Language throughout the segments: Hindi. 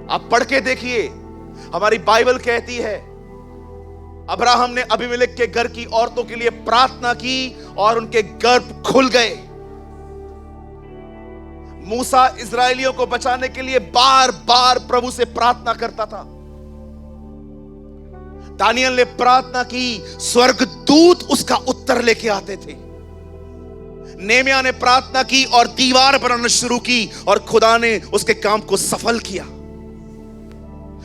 आप पढ़ के देखिए, हमारी बाइबल कहती है अब्राहम ने अबीमेलेक के घर की औरतों के लिए प्रार्थना की और उनके गर्भ खुल गए। मूसा इस्राएलियों को बचाने के लिए बार बार प्रभु से प्रार्थना करता था। दानियल ने प्रार्थना की, स्वर्गदूत उसका उत्तर लेके आते थे। नेमिया ने प्रार्थना की और दीवार बनाना शुरू की और खुदा ने उसके काम को सफल किया।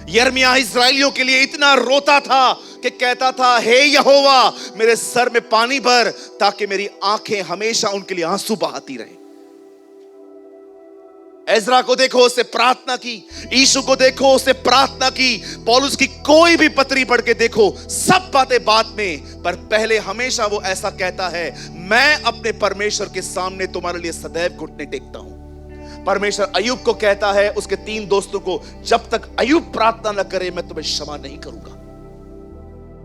यिर्मयाह इस्राएलियों के लिए इतना रोता था कि कहता था, हे यहोवा मेरे सर में पानी भर ताकि मेरी आंखें हमेशा उनके लिए आंसू बहाती रहे। एजरा को देखो, उससे प्रार्थना की। यीशु को देखो, उससे प्रार्थना की। पौलुस की कोई भी पत्री पढ़ के देखो, सब बातें बाद में, पर पहले हमेशा वो ऐसा कहता है, मैं अपने परमेश्वर के सामने तुम्हारे लिए सदैव घुटने टेकता हूं। परमेश्वर अय्यूब को कहता है, उसके 3 दोस्तों को, जब तक अय्यूब प्रार्थना न करे मैं तुम्हें क्षमा नहीं करूंगा,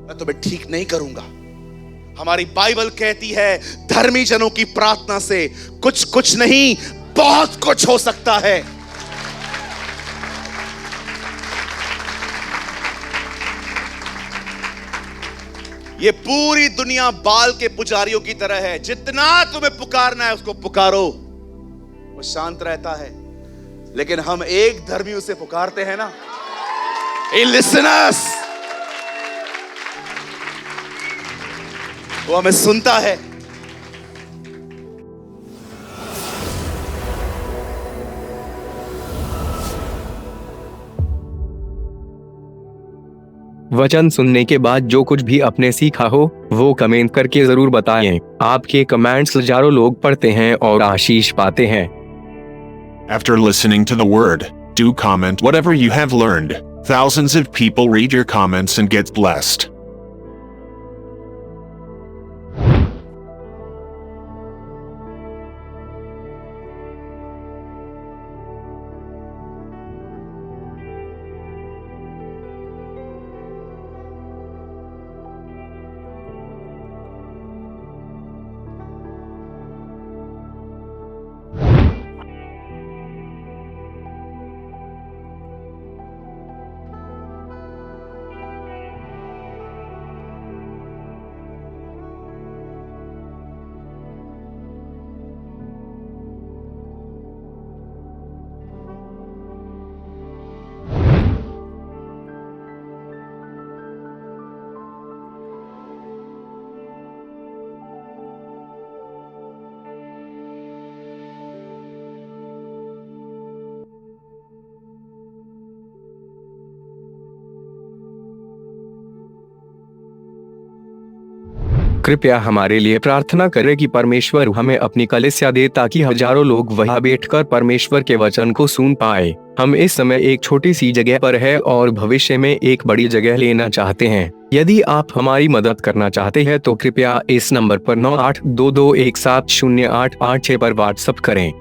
मैं तुम्हें ठीक नहीं करूंगा। हमारी बाइबल कहती है धर्मी जनों की प्रार्थना से कुछ नहीं बहुत कुछ हो सकता है। ये पूरी दुनिया बाल के पुजारियों की तरह है, जितना तुम्हें पुकारना है उसको पुकारो, वो शांत रहता है। लेकिन हम एक धर्मी उसे पुकारते हैं ना, He listens, वो हमें सुनता है। वचन सुनने के बाद जो कुछ भी आपने सीखा हो वो कमेंट करके जरूर बताएं। आपके कमेंट्स हजारों लोग पढ़ते हैं और आशीष पाते हैं। After listening to the word, do comment whatever you have learned. Thousands of people read your comments and get blessed. कृपया हमारे लिए प्रार्थना करें कि परमेश्वर हमें अपनी कलीसिया दे ताकि हजारों लोग वहां बैठकर परमेश्वर के वचन को सुन पाए। हम इस समय एक छोटी सी जगह पर है और भविष्य में एक बड़ी जगह लेना चाहते हैं। यदि आप हमारी मदद करना चाहते हैं तो कृपया इस नंबर पर 9822170886 पर व्हाट्सएप करें।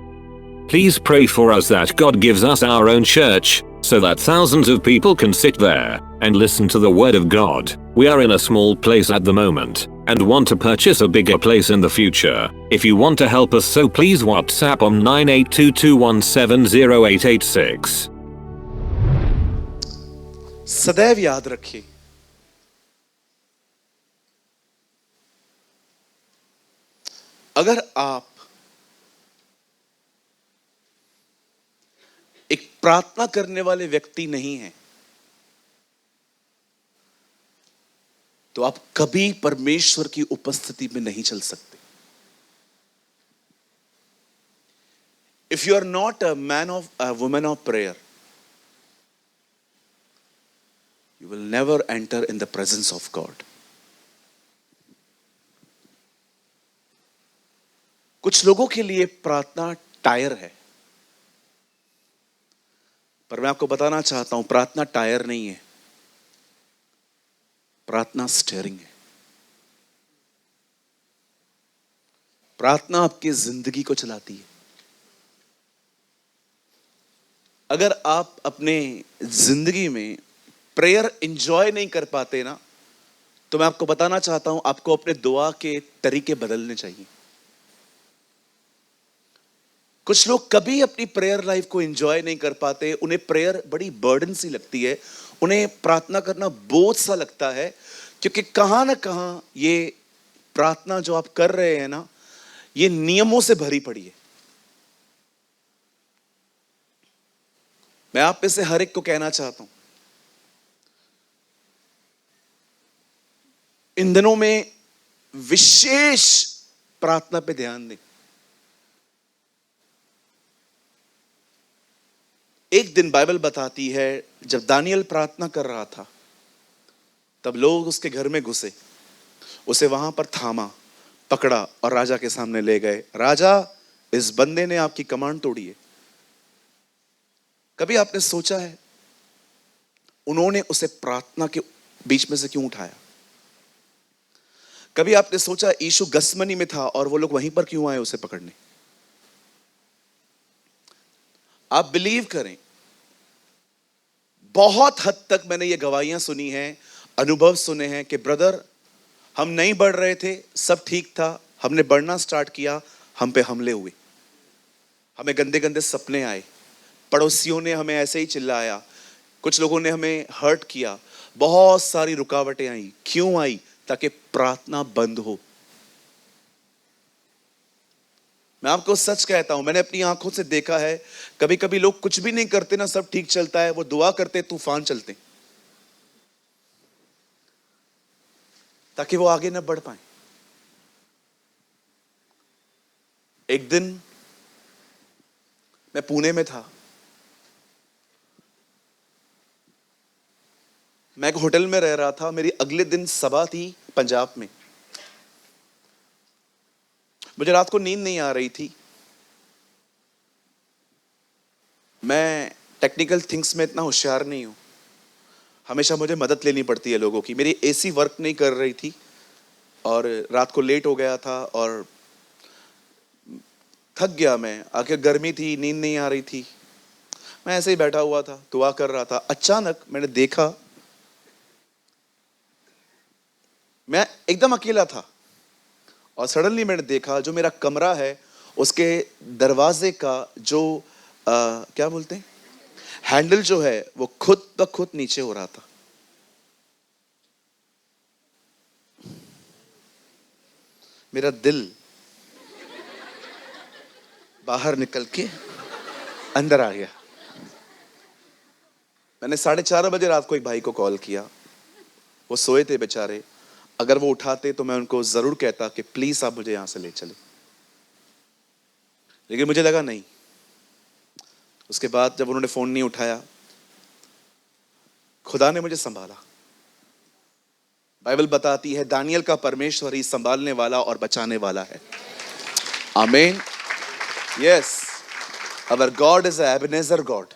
Please pray for us that God gives us our own church, so that thousands of people can sit there and listen to the Word of God. We are in a small place at the moment, and want to purchase a bigger place in the future. If you want to help us, so please WhatsApp on 9822170886. सदैव याद रखिए, अगर आप एक प्रार्थना करने वाले व्यक्ति नहीं हैं, तो आप कभी परमेश्वर की उपस्थिति में नहीं चल सकते। If you are not a man of a woman of prayer, you will never enter in the presence of God. कुछ लोगों के लिए प्रार्थना टायर है, पर मैं आपको बताना चाहता हूं, प्रार्थना टायर नहीं है, प्रार्थना स्टीयरिंग है। प्रार्थना आपकी जिंदगी को चलाती है। अगर आप अपने जिंदगी में प्रेयर एंजॉय नहीं कर पाते ना, तो मैं आपको बताना चाहता हूं, आपको अपने दुआ के तरीके बदलने चाहिए। कुछ लोग कभी अपनी प्रेयर लाइफ को एंजॉय नहीं कर पाते, उन्हें प्रेयर बड़ी बर्डन सी लगती है, उन्हें प्रार्थना करना बोझ सा लगता है, क्योंकि कहां ना कहां ये प्रार्थना जो आप कर रहे हैं ना, ये नियमों से भरी पड़ी है। मैं आप में से हर एक को कहना चाहता हूं, इन दिनों में विशेष प्रार्थना पे ध्यान दें। एक दिन बाइबल बताती है, जब दानियल प्रार्थना कर रहा था, तब लोग उसके घर में घुसे, उसे वहां पर थामा, पकड़ा और राजा के सामने ले गए। राजा, इस बंदे ने आपकी कमांड तोड़ी है। कभी आपने सोचा है उन्होंने उसे प्रार्थना के बीच में से क्यों उठाया? कभी आपने सोचा यीशु गसमनी में था और वो लोग वहीं पर क्यों आए उसे पकड़ने? आप बिलीव करें, बहुत हद तक मैंने ये गवाहियां सुनी हैं, अनुभव सुने हैं कि ब्रदर, हम नहीं बढ़ रहे थे, सब ठीक था, हमने बढ़ना स्टार्ट किया, हम पे हमले हुए, हमें गंदे गंदे सपने आए, पड़ोसियों ने हमें ऐसे ही चिल्लाया, कुछ लोगों ने हमें हर्ट किया, बहुत सारी रुकावटें आई। क्यों आई? ताकि प्रार्थना बंद हो। मैं आपको सच कहता हूं, मैंने अपनी आंखों से देखा है, कभी कभी लोग कुछ भी नहीं करते ना, सब ठीक चलता है, वो दुआ करते तूफान चलते, ताकि वो आगे ना बढ़ पाए। एक दिन मैं पुणे में था, मैं एक होटल में रह रहा था, मेरी अगले दिन सभा थी पंजाब में। मुझे रात को नींद नहीं आ रही थी। मैं टेक्निकल थिंग्स में इतना होशियार नहीं हूं, हमेशा मुझे मदद लेनी पड़ती है लोगों की। मेरी एसी वर्क नहीं कर रही थी और रात को लेट हो गया था और थक गया मैं, आखिर गर्मी थी, नींद नहीं आ रही थी। मैं ऐसे ही बैठा हुआ था, दुआ कर रहा था। अचानक मैंने देखा, मैं एकदम अकेला था और सडनली मैंने देखा जो मेरा कमरा है उसके दरवाजे का जो क्या बोलते हैं, हैंडल जो है, वो खुद ब खुद नीचे हो रहा था। मेरा दिल बाहर निकल के अंदर आ गया। मैंने 4:30 बजे रात को एक भाई को कॉल किया, वो सोए थे बेचारे। अगर वो उठाते तो मैं उनको जरूर कहता कि प्लीज आप मुझे यहां से ले चले, लेकिन मुझे लगा नहीं। उसके बाद जब उन्होंने फोन नहीं उठाया, खुदा ने मुझे संभाला। बाइबल बताती है दानियल का परमेश्वर ही संभालने वाला और बचाने वाला है। आमीन। Yes, our God is Ebenezer God.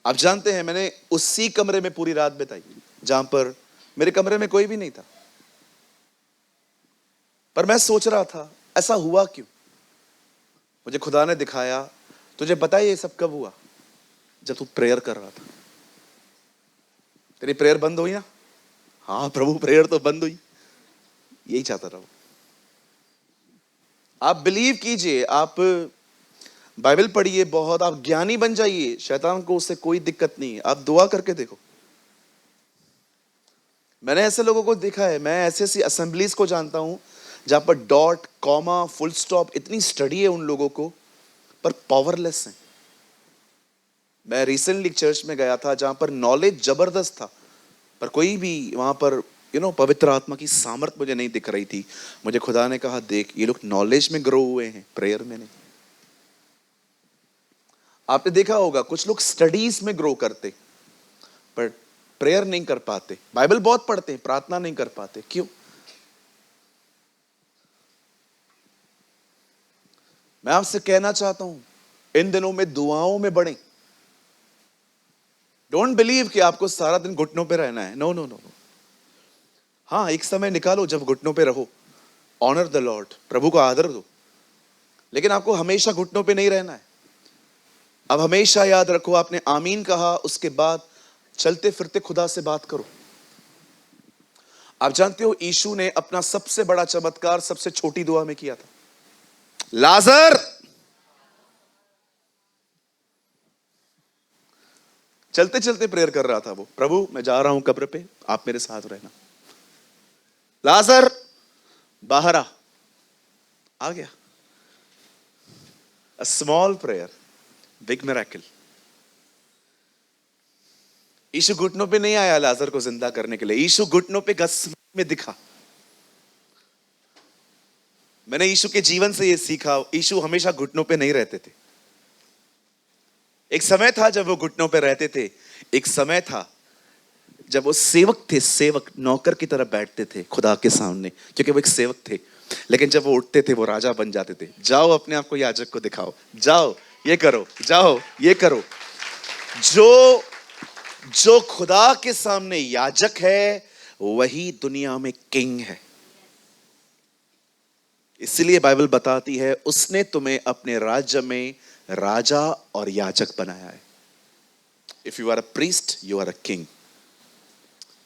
आप जानते हैं मैंने उसी कमरे में पूरी रात बिताई जहां पर मेरे कमरे में कोई भी नहीं था, पर मैं सोच रहा था ऐसा हुआ क्यों। मुझे खुदा ने दिखाया, तुझे पता है ये सब कब हुआ? जब तू प्रेयर कर रहा था। तेरी प्रेयर बंद हुई ना? हाँ प्रभु, प्रेयर तो बंद हुई। यही चाहता था वो। आप बिलीव कीजिए, आप बाइबल पढ़िए बहुत, आप ज्ञानी बन जाइए, शैतान को उससे कोई दिक्कत नहीं है। आप दुआ करके देखो। मैंने ऐसे लोगों को देखा है, मैं ऐसी ऐसी असेंबलीज को जानता हूं जहां पर डॉट, कॉमा, फुल स्टॉप, इतनी स्टडी है उन लोगों को, पर पावरलेस हैं। मैं रिसेंटली चर्च में गया था जहां पर नॉलेज जबरदस्त था, पर कोई भी वहां पर पवित्र आत्मा की सामर्थ मुझे नहीं दिख रही थी। मुझे खुदा ने कहा, देख ये लोग नॉलेज में ग्रो हुए हैं, प्रेयर में नहीं। आपने देखा होगा कुछ लोग स्टडीज में ग्रो करते पर प्रेयर नहीं कर पाते। बाइबल बहुत पढ़ते हैं, प्रार्थना नहीं कर पाते। क्यों? मैं आपसे कहना चाहता हूं इन दिनों में दुआओं में बढ़ें। डोंट बिलीव कि आपको सारा दिन घुटनों पे रहना है। No no no. हाँ, एक समय निकालो जब घुटनों पे रहो। ऑनर द लॉर्ड, प्रभु को आदर दो, लेकिन आपको हमेशा घुटनों पे नहीं रहना है। अब हमेशा याद रखो, आपने आमीन कहा, उसके बाद चलते फिरते खुदा से बात करो। आप जानते हो यीशु ने अपना सबसे बड़ा चमत्कार सबसे छोटी दुआ में किया था। लाजर, चलते चलते प्रेयर कर रहा था वो, प्रभु मैं जा रहा हूं कब्र पे, आप मेरे साथ रहना। लाजर बाहर आ गया। A small prayer, big miracle. यीशु घुटनों पे नहीं आया लाजर को जिंदा करने के लिए, यीशु घुटनों पे गसगस में दिखा। मैंने यीशु के जीवन से यह सीखा, यीशु हमेशा घुटनों पे नहीं रहते थे। एक समय था जब वो घुटनों पे रहते थे, एक समय था जब वो सेवक थे, सेवक नौकर की तरह बैठते थे खुदा के सामने, क्योंकि वो एक सेवक थे। लेकिन जब वो उठते थे वो राजा बन जाते थे। जाओ अपने आप को याजक को दिखाओ, जाओ ये करो, जाओ ये करो। जो खुदा के सामने याजक है वही दुनिया में किंग है। इसलिए बाइबल बताती है उसने तुम्हें अपने राज्य में राजा और याजक बनाया है। If you are a priest you are a king.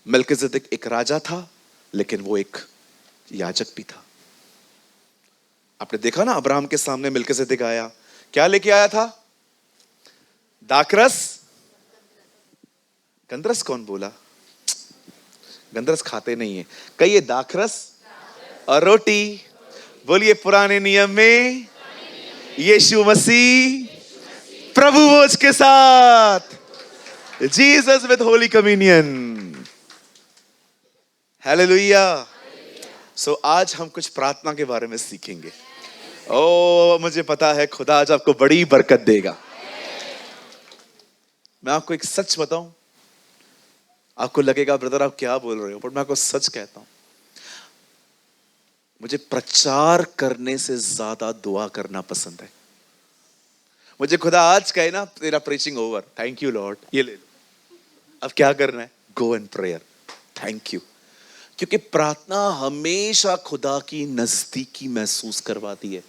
मेल्किसेदेक एक राजा था, लेकिन वो एक याजक भी था। आपने देखा ना, अब्राहम के सामने मेल्किसेदेक आया, क्या लेके आया था? दाखरस। गंधरस कौन बोला? गंधरस खाते नहीं है, कहिए दाखरस और रोटी। बोलिए पुराने नियम में यीशु मसीह प्रभु भोज के साथ, जीसस विद होली कम्युनियन। हालेलुया। सो आज हम कुछ प्रार्थना के बारे में सीखेंगे। ओ मुझे पता है खुदा आज आपको बड़ी बरकत देगा। मैं आपको एक सच बताऊं, आपको लगेगा ब्रदर आप क्या बोल रहे हो, पर मैं आपको सच कहता हूं, मुझे प्रचार करने से ज्यादा दुआ करना पसंद है। मुझे खुदा आज कहे ना तेरा preaching over, thank you Lord, ये ले लो, अब क्या करना है? Go and prayer, thank you. क्योंकि प्रार्थना हमेशा खुदा की नजदीकी महसूस करवाती है।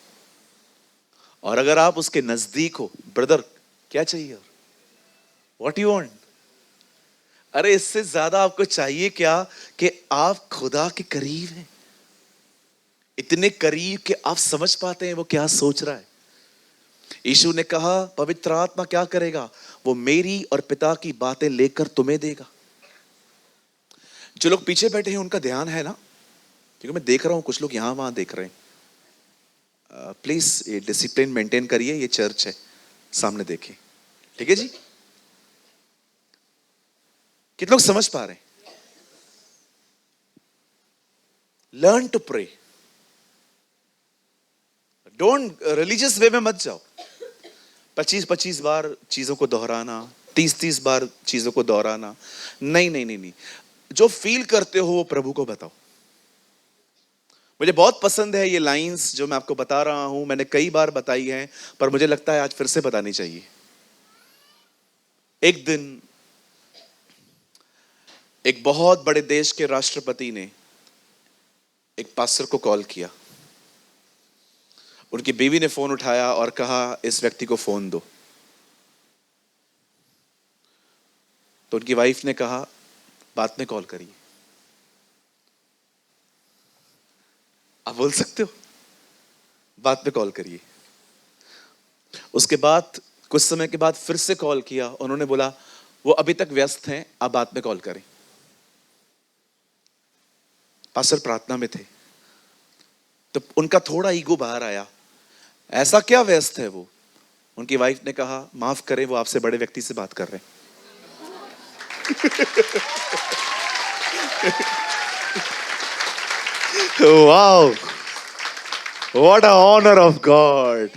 और अगर आप उसके नजदीक हो, ब्रदर क्या चाहिए और व्हाट यू वांट? अरे इससे ज्यादा आपको चाहिए क्या कि आप खुदा के करीब हैं, इतने करीब कि आप समझ पाते हैं वो क्या सोच रहा है। यीशु ने कहा पवित्र आत्मा क्या करेगा? वो मेरी और पिता की बातें लेकर तुम्हें देगा। जो लोग पीछे बैठे हैं उनका ध्यान है ना, क्योंकि मैं देख रहा हूं कुछ लोग यहां वहां देख रहे हैं। प्लीज ये डिसिप्लिन मेंटेन करिए, ये चर्च है, सामने देखें, ठीक है जी? कितने लोग समझ पा रहे हैं? Learn to pray, don't religious way में मत जाओ। 25-25 बार चीजों को दोहराना, 30-30 बार चीजों को दोहराना, नहीं नहीं नहीं नहीं। जो फील करते हो वो प्रभु को बताओ। मुझे बहुत पसंद है ये लाइंस जो मैं आपको बता रहा हूं, मैंने कई बार बताई हैं, पर मुझे लगता है आज फिर से बतानी चाहिए। एक दिन एक बहुत बड़े देश के राष्ट्रपति ने एक पास्टर को कॉल किया। उनकी बीवी ने फोन उठाया और कहा इस व्यक्ति को फोन दो। तो उनकी वाइफ ने कहा बाद में कॉल करिए। आप बोल सकते हो बाद में कॉल करिए। उसके बाद कुछ समय के बाद फिर से कॉल किया, उन्होंने बोला वो अभी तक व्यस्त हैं, आप बाद में कॉल करें। पास्टर प्रार्थना में थे तो उनका थोड़ा ईगो बाहर आया, ऐसा क्या व्यस्त है वो? उनकी वाइफ ने कहा माफ करें, वो आपसे बड़े व्यक्ति से बात कर रहे हैं। Wow, what a honour of God.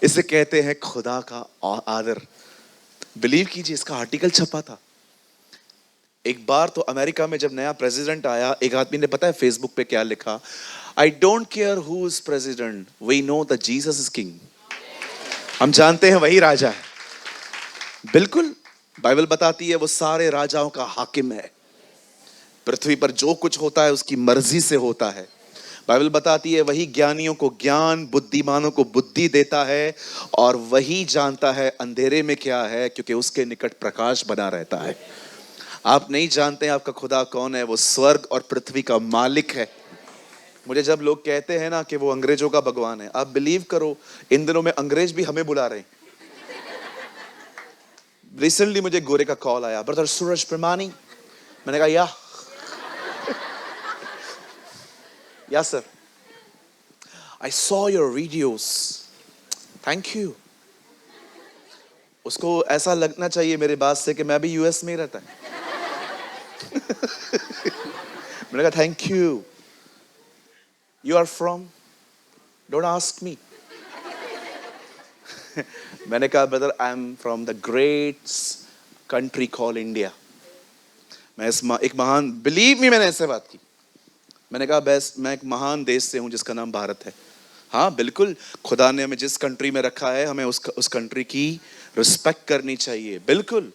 इसे कहते हैं खुदा का आदर। बिलीव कीजिए, इसका आर्टिकल छपा था। एक बार तो अमेरिका में जब नया प्रेसिडेंट आया, एक आदमी ने पता है फेसबुक पे क्या लिखा? I don't care who is president, we know the Jesus is king. हम जानते हैं वही राजा है। बिल्कुल, बाइबल बताती है वो सारे राजाओं का हाकिम है। पृथ्वी पर जो कुछ होता है उसकी मर्जी से होता है। बाइबल बताती है वही ज्ञानियों को ज्ञान, बुद्धिमानों को बुद्धि देता है, और वही जानता है अंधेरे में क्या है, क्योंकि उसके निकट प्रकाश बना रहता है। आप नहीं जानते आपका खुदा कौन है? वो स्वर्ग और पृथ्वी का मालिक है। मुझे जब लोग कहते हैं ना कि वो अंग्रेजों का भगवान है, आप बिलीव करो इन दिनों में अंग्रेज भी हमें बुला रहे हैं। रिसेंटली मुझे गोरे का कॉल आया, ब्रदर सूरज प्रमाणी। मैंने कहा या sir, I saw your videos, thank you. उसको ऐसा लगना चाहिए मेरे बात से कि मैं भी यूएस में ही रहता है। मैंने कहा thank you. You are from? Don't ask me. मैंने कहा brother I am from the great country call India. मैं एक महान, बिलीव मी, मैंने ऐसे बात की। मैंने कहा बस मैं एक महान देश से हूं जिसका नाम भारत है। हाँ बिल्कुल, खुदा ने हमें जिस कंट्री में रखा है हमें उस कंट्री की रिस्पेक्ट करनी चाहिए। बिल्कुल,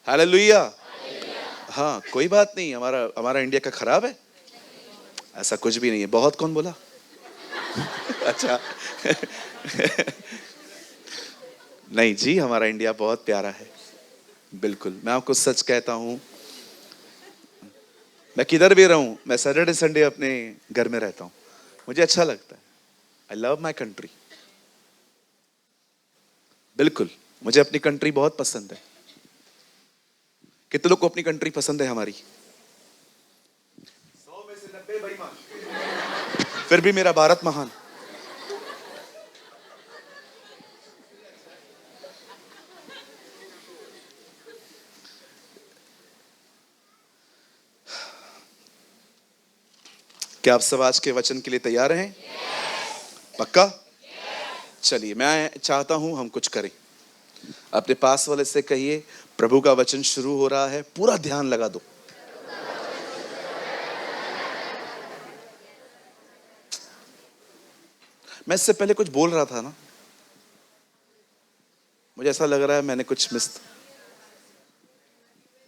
हालेलुया। हाँ कोई बात नहीं, हमारा इंडिया का खराब है, ऐसा कुछ भी नहीं है। बहुत कौन बोला? अच्छा। नहीं जी, हमारा इंडिया बहुत प्यारा है। बिल्कुल, मैं आपको सच कहता हूं, मैं किधर भी रहूं, मैं सैटरडे संडे अपने घर में रहता हूं, मुझे अच्छा लगता है। I love my country. बिल्कुल, मुझे अपनी कंट्री बहुत पसंद है। कितने लोग को अपनी कंट्री पसंद है हमारी? 100 में से 90 बेईमान। फिर भी मेरा भारत महान। क्या आप सब आज के वचन के लिए तैयार हैं? पक्का? चलिए, मैं चाहता हूं हम कुछ करें। अपने पास वाले से कहिए प्रभु का वचन शुरू हो रहा है, पूरा ध्यान लगा दो। मैं इससे पहले कुछ बोल रहा था ना, मुझे ऐसा लग रहा है मैंने कुछ मिस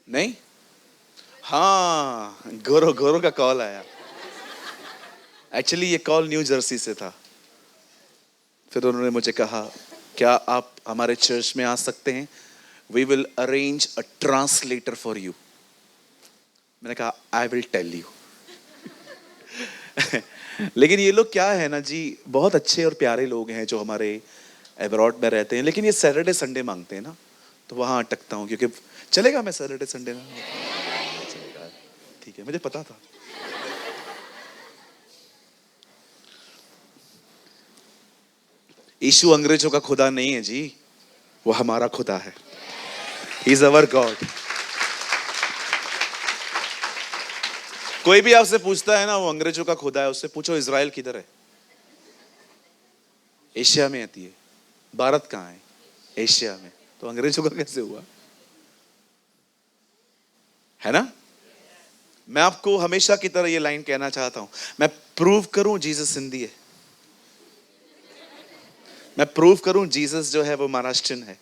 नहीं। हाँ, गोरो का कॉल आया। एक्चुअली ये कॉल न्यू जर्सी से था। फिर उन्होंने मुझे कहा क्या आप हमारे चर्च में आ सकते हैं? We will arrange a translator for you. मैंने कहा आई विल टेल यू। लेकिन ये लोग क्या है ना जी, बहुत अच्छे और प्यारे लोग हैं जो हमारे अब्रॉड में रहते हैं, लेकिन ये सैटरडे संडे मांगते हैं ना, तो वहां अटकता हूँ। क्योंकि चलेगा मैं सैटरडे संडे में? चलेगा, ठीक है, मुझे पता था। यीशु अंग्रेजों का खुदा नहीं है जी, वो हमारा खुदा है। He is our God. कोई भी आपसे पूछता है ना वो अंग्रेजों का खुदा है, उससे पूछो इजराइल किधर है? एशिया में आती है। भारत कहाँ है? एशिया में। तो अंग्रेजों का कैसे हुआ? है ना? मैं आपको हमेशा की तरह ये लाइन कहना चाहता हूं, मैं प्रूव करूं जीसस हिंदी है, मैं प्रूव करूं जीसस जो है वो महाराष्ट्रियन है,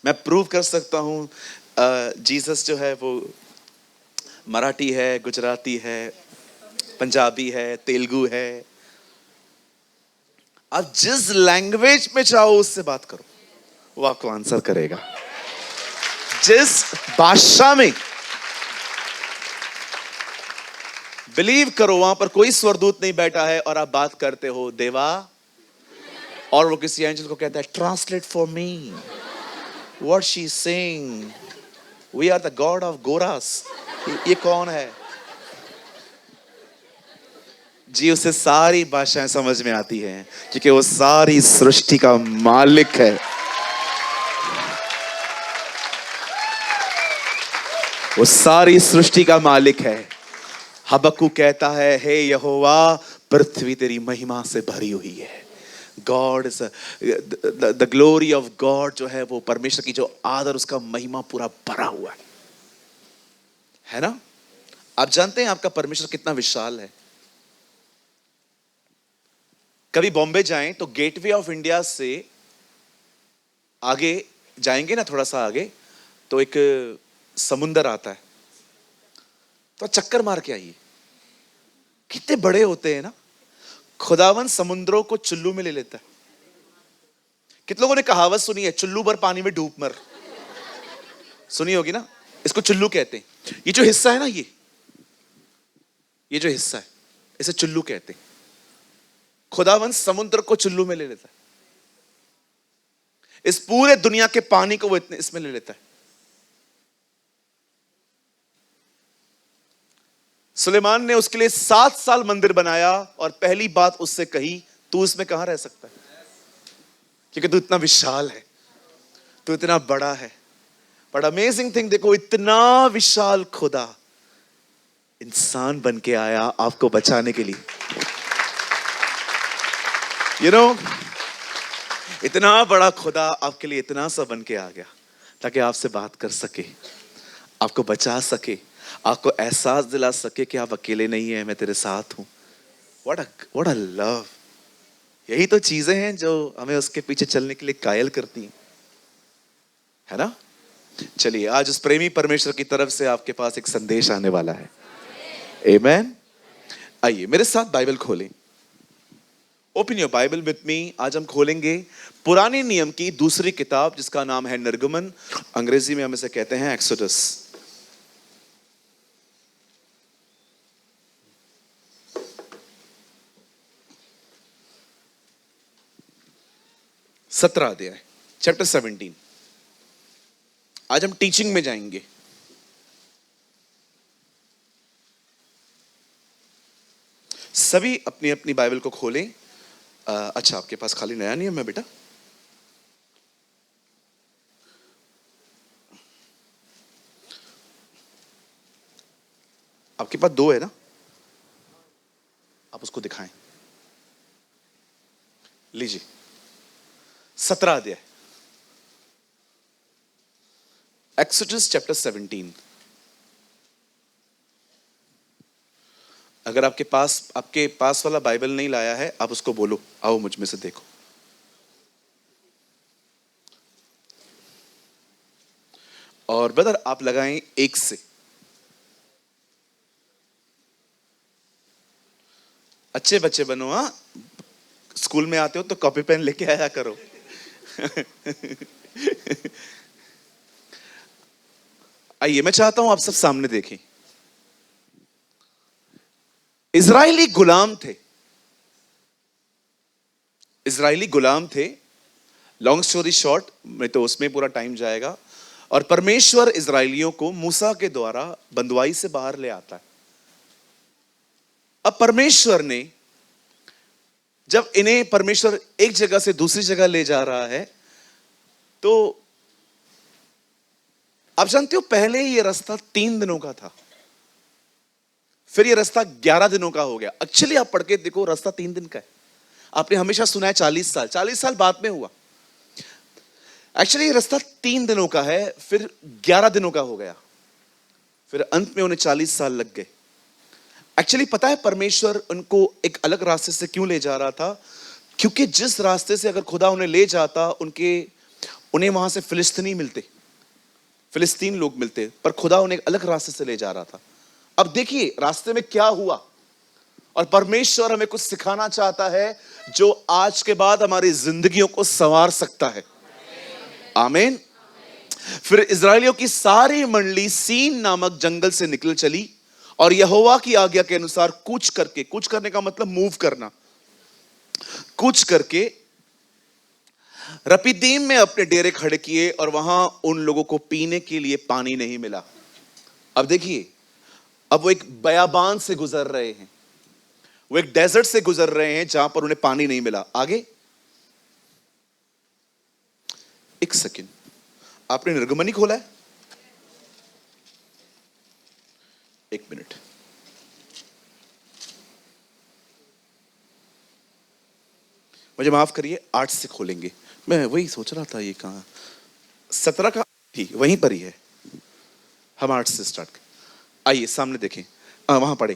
मैं प्रूव कर सकता हूं जीसस जो है वो मराठी है, गुजराती है, पंजाबी है, तेलुगु है। आप जिस लैंग्वेज में चाहो उससे बात करो, वो आपको आंसर करेगा। जिस भाषा में, बिलीव करो, वहां पर कोई स्वरदूत नहीं बैठा है और आप बात करते हो देवा, और वो किसी एंजल को कहता है translate for me what she is saying, we are the God of गोरास। ये कौन है जी? उसे सारी भाषाएं समझ में आती हैं क्योंकि वो सारी सृष्टि का मालिक है। वो सारी सृष्टि का मालिक है। हबक्कू कहता है, हे यहोवा, पृथ्वी तेरी महिमा से भरी हुई है। God is the glory of God, जो है वो परमेश्वर की जो आदर, उसका महिमा पूरा भरा हुआ है ना? आप जानते हैं आपका परमेश्वर कितना विशाल है। कभी बॉम्बे जाएं तो गेटवे ऑफ इंडिया से आगे जाएंगे ना, थोड़ा सा आगे, तो एक समुंदर आता है, तो चक्कर मार के आइए। कितने बड़े होते हैं ना। खुदावन समुद्रों को चुल्लू में ले लेता है। कितने लोगों ने कहावत सुनी है, चुल्लू भर पानी में डूब मर? सुनी होगी ना। इसको चुल्लू कहते हैं। ये जो हिस्सा है ना, ये जो हिस्सा है, इसे चुल्लू कहते हैं। खुदावन समुद्र को चुल्लू में ले लेता है। इस पूरे दुनिया के पानी को वो इसमें ले लेता है। सुलेमान ने उसके लिए 7 साल मंदिर बनाया और पहली बात उससे कही, तू इसमें कहां रह सकता है, क्योंकि तू इतना विशाल है, तू इतना बड़ा है। बट अमेजिंग थिंग देखो, इतना विशाल खुदा इंसान बन के आया आपको बचाने के लिए। इतना बड़ा खुदा आपके लिए इतना सा बन के आ गया ताकि आपसे बात कर सके, आपको बचा सके, आपको एहसास दिला सके कि आप अकेले नहीं हैं, मैं तेरे साथ हूं। What a love. यही तो चीजें हैं जो हमें उसके पीछे चलने के लिए कायल करती हैं, है ना? चलिए, आज उस प्रेमी परमेश्वर की तरफ से आपके पास एक संदेश आने वाला है। आमेन। आइए मेरे साथ बाइबल खोलें। Open your Bible with me. आज हम खोलेंगे पुराने नियम की दूसरी किताब, जिसका नाम है निर्गमन। अंग्रेजी में हम इसे कहते हैं एक्सोडस। सत्रह अध्याय, चैप्टर 17। आज हम टीचिंग में जाएंगे। सभी अपनी अपनी बाइबल को खोलें। अच्छा, आपके पास खाली नया नियम है बेटा? आपके पास 2 है ना? आप उसको दिखाएं। लीजिए, 17 अध्याय, एक्सोडस चैप्टर 17। अगर आपके पास वाला बाइबल नहीं लाया है, आप उसको बोलो, आओ मुझ में से देखो। और ब्रदर आप लगाएं 1 से। अच्छे बच्चे बनो। हाँ, स्कूल में आते हो तो कॉपी पेन लेके आया करो। आइए, मैं चाहता हूं आप सब सामने देखें। इजरायली गुलाम थे। इजरायली गुलाम थे। लॉन्ग स्टोरी शॉर्ट में तो उसमें पूरा टाइम जाएगा। और परमेश्वर इजरायलियों को मूसा के द्वारा बंदवाई से बाहर ले आता है। अब परमेश्वर ने, जब इन्हें परमेश्वर एक जगह से दूसरी जगह ले जा रहा है, तो आप जानते हो पहले ये रास्ता 3 दिनों का था, फिर ये रास्ता 11 दिनों का हो गया। एक्चुअली आप पढ़ के देखो, रास्ता 3 दिन का है। आपने हमेशा सुना है 40 साल, 40 साल बाद में हुआ। एक्चुअली ये रास्ता 3 दिनों का है, फिर 11 दिनों का हो गया। फिर अंत में उन्हें 40 साल लग गए। एक्चुअली पता है परमेश्वर उनको एक अलग रास्ते से क्यों ले जा रहा था? क्योंकि जिस रास्ते से अगर खुदा उन्हें ले जाता, उन्हें वहां से फिलिस्तीनी मिलते, फिलिस्तीन लोग मिलते, पर खुदा उन्हें एक अलग रास्ते से ले जा रहा था। अब देखिए रास्ते में क्या हुआ, और परमेश्वर हमें कुछ सिखाना चाहता है जो आज के बाद हमारी जिंदगियों को संवार सकता है। आमीन। फिर इजरायलियों की सारी मंडली सीन नामक जंगल से निकल चली और यहोवा की आज्ञा के अनुसार कूच करने का मतलब मूव करना, कूच करके रपीदीम में अपने डेरे खड़े किए, और वहां उन लोगों को पीने के लिए पानी नहीं मिला। अब देखिए, अब वो एक बयाबान से गुजर रहे हैं, वो एक डेजर्ट से गुजर रहे हैं जहां पर उन्हें पानी नहीं मिला। आगे एक सेकंड, आपने निर्गमनी खोला है? एक मिनट, मुझे माफ करिए, 8 से खोलेंगे। मैं वही सोच रहा था ये कहां, 17 का ही वहीं पर ही है। हम 8 से स्टार्ट करें। आइए सामने देखें, वहां पढ़े।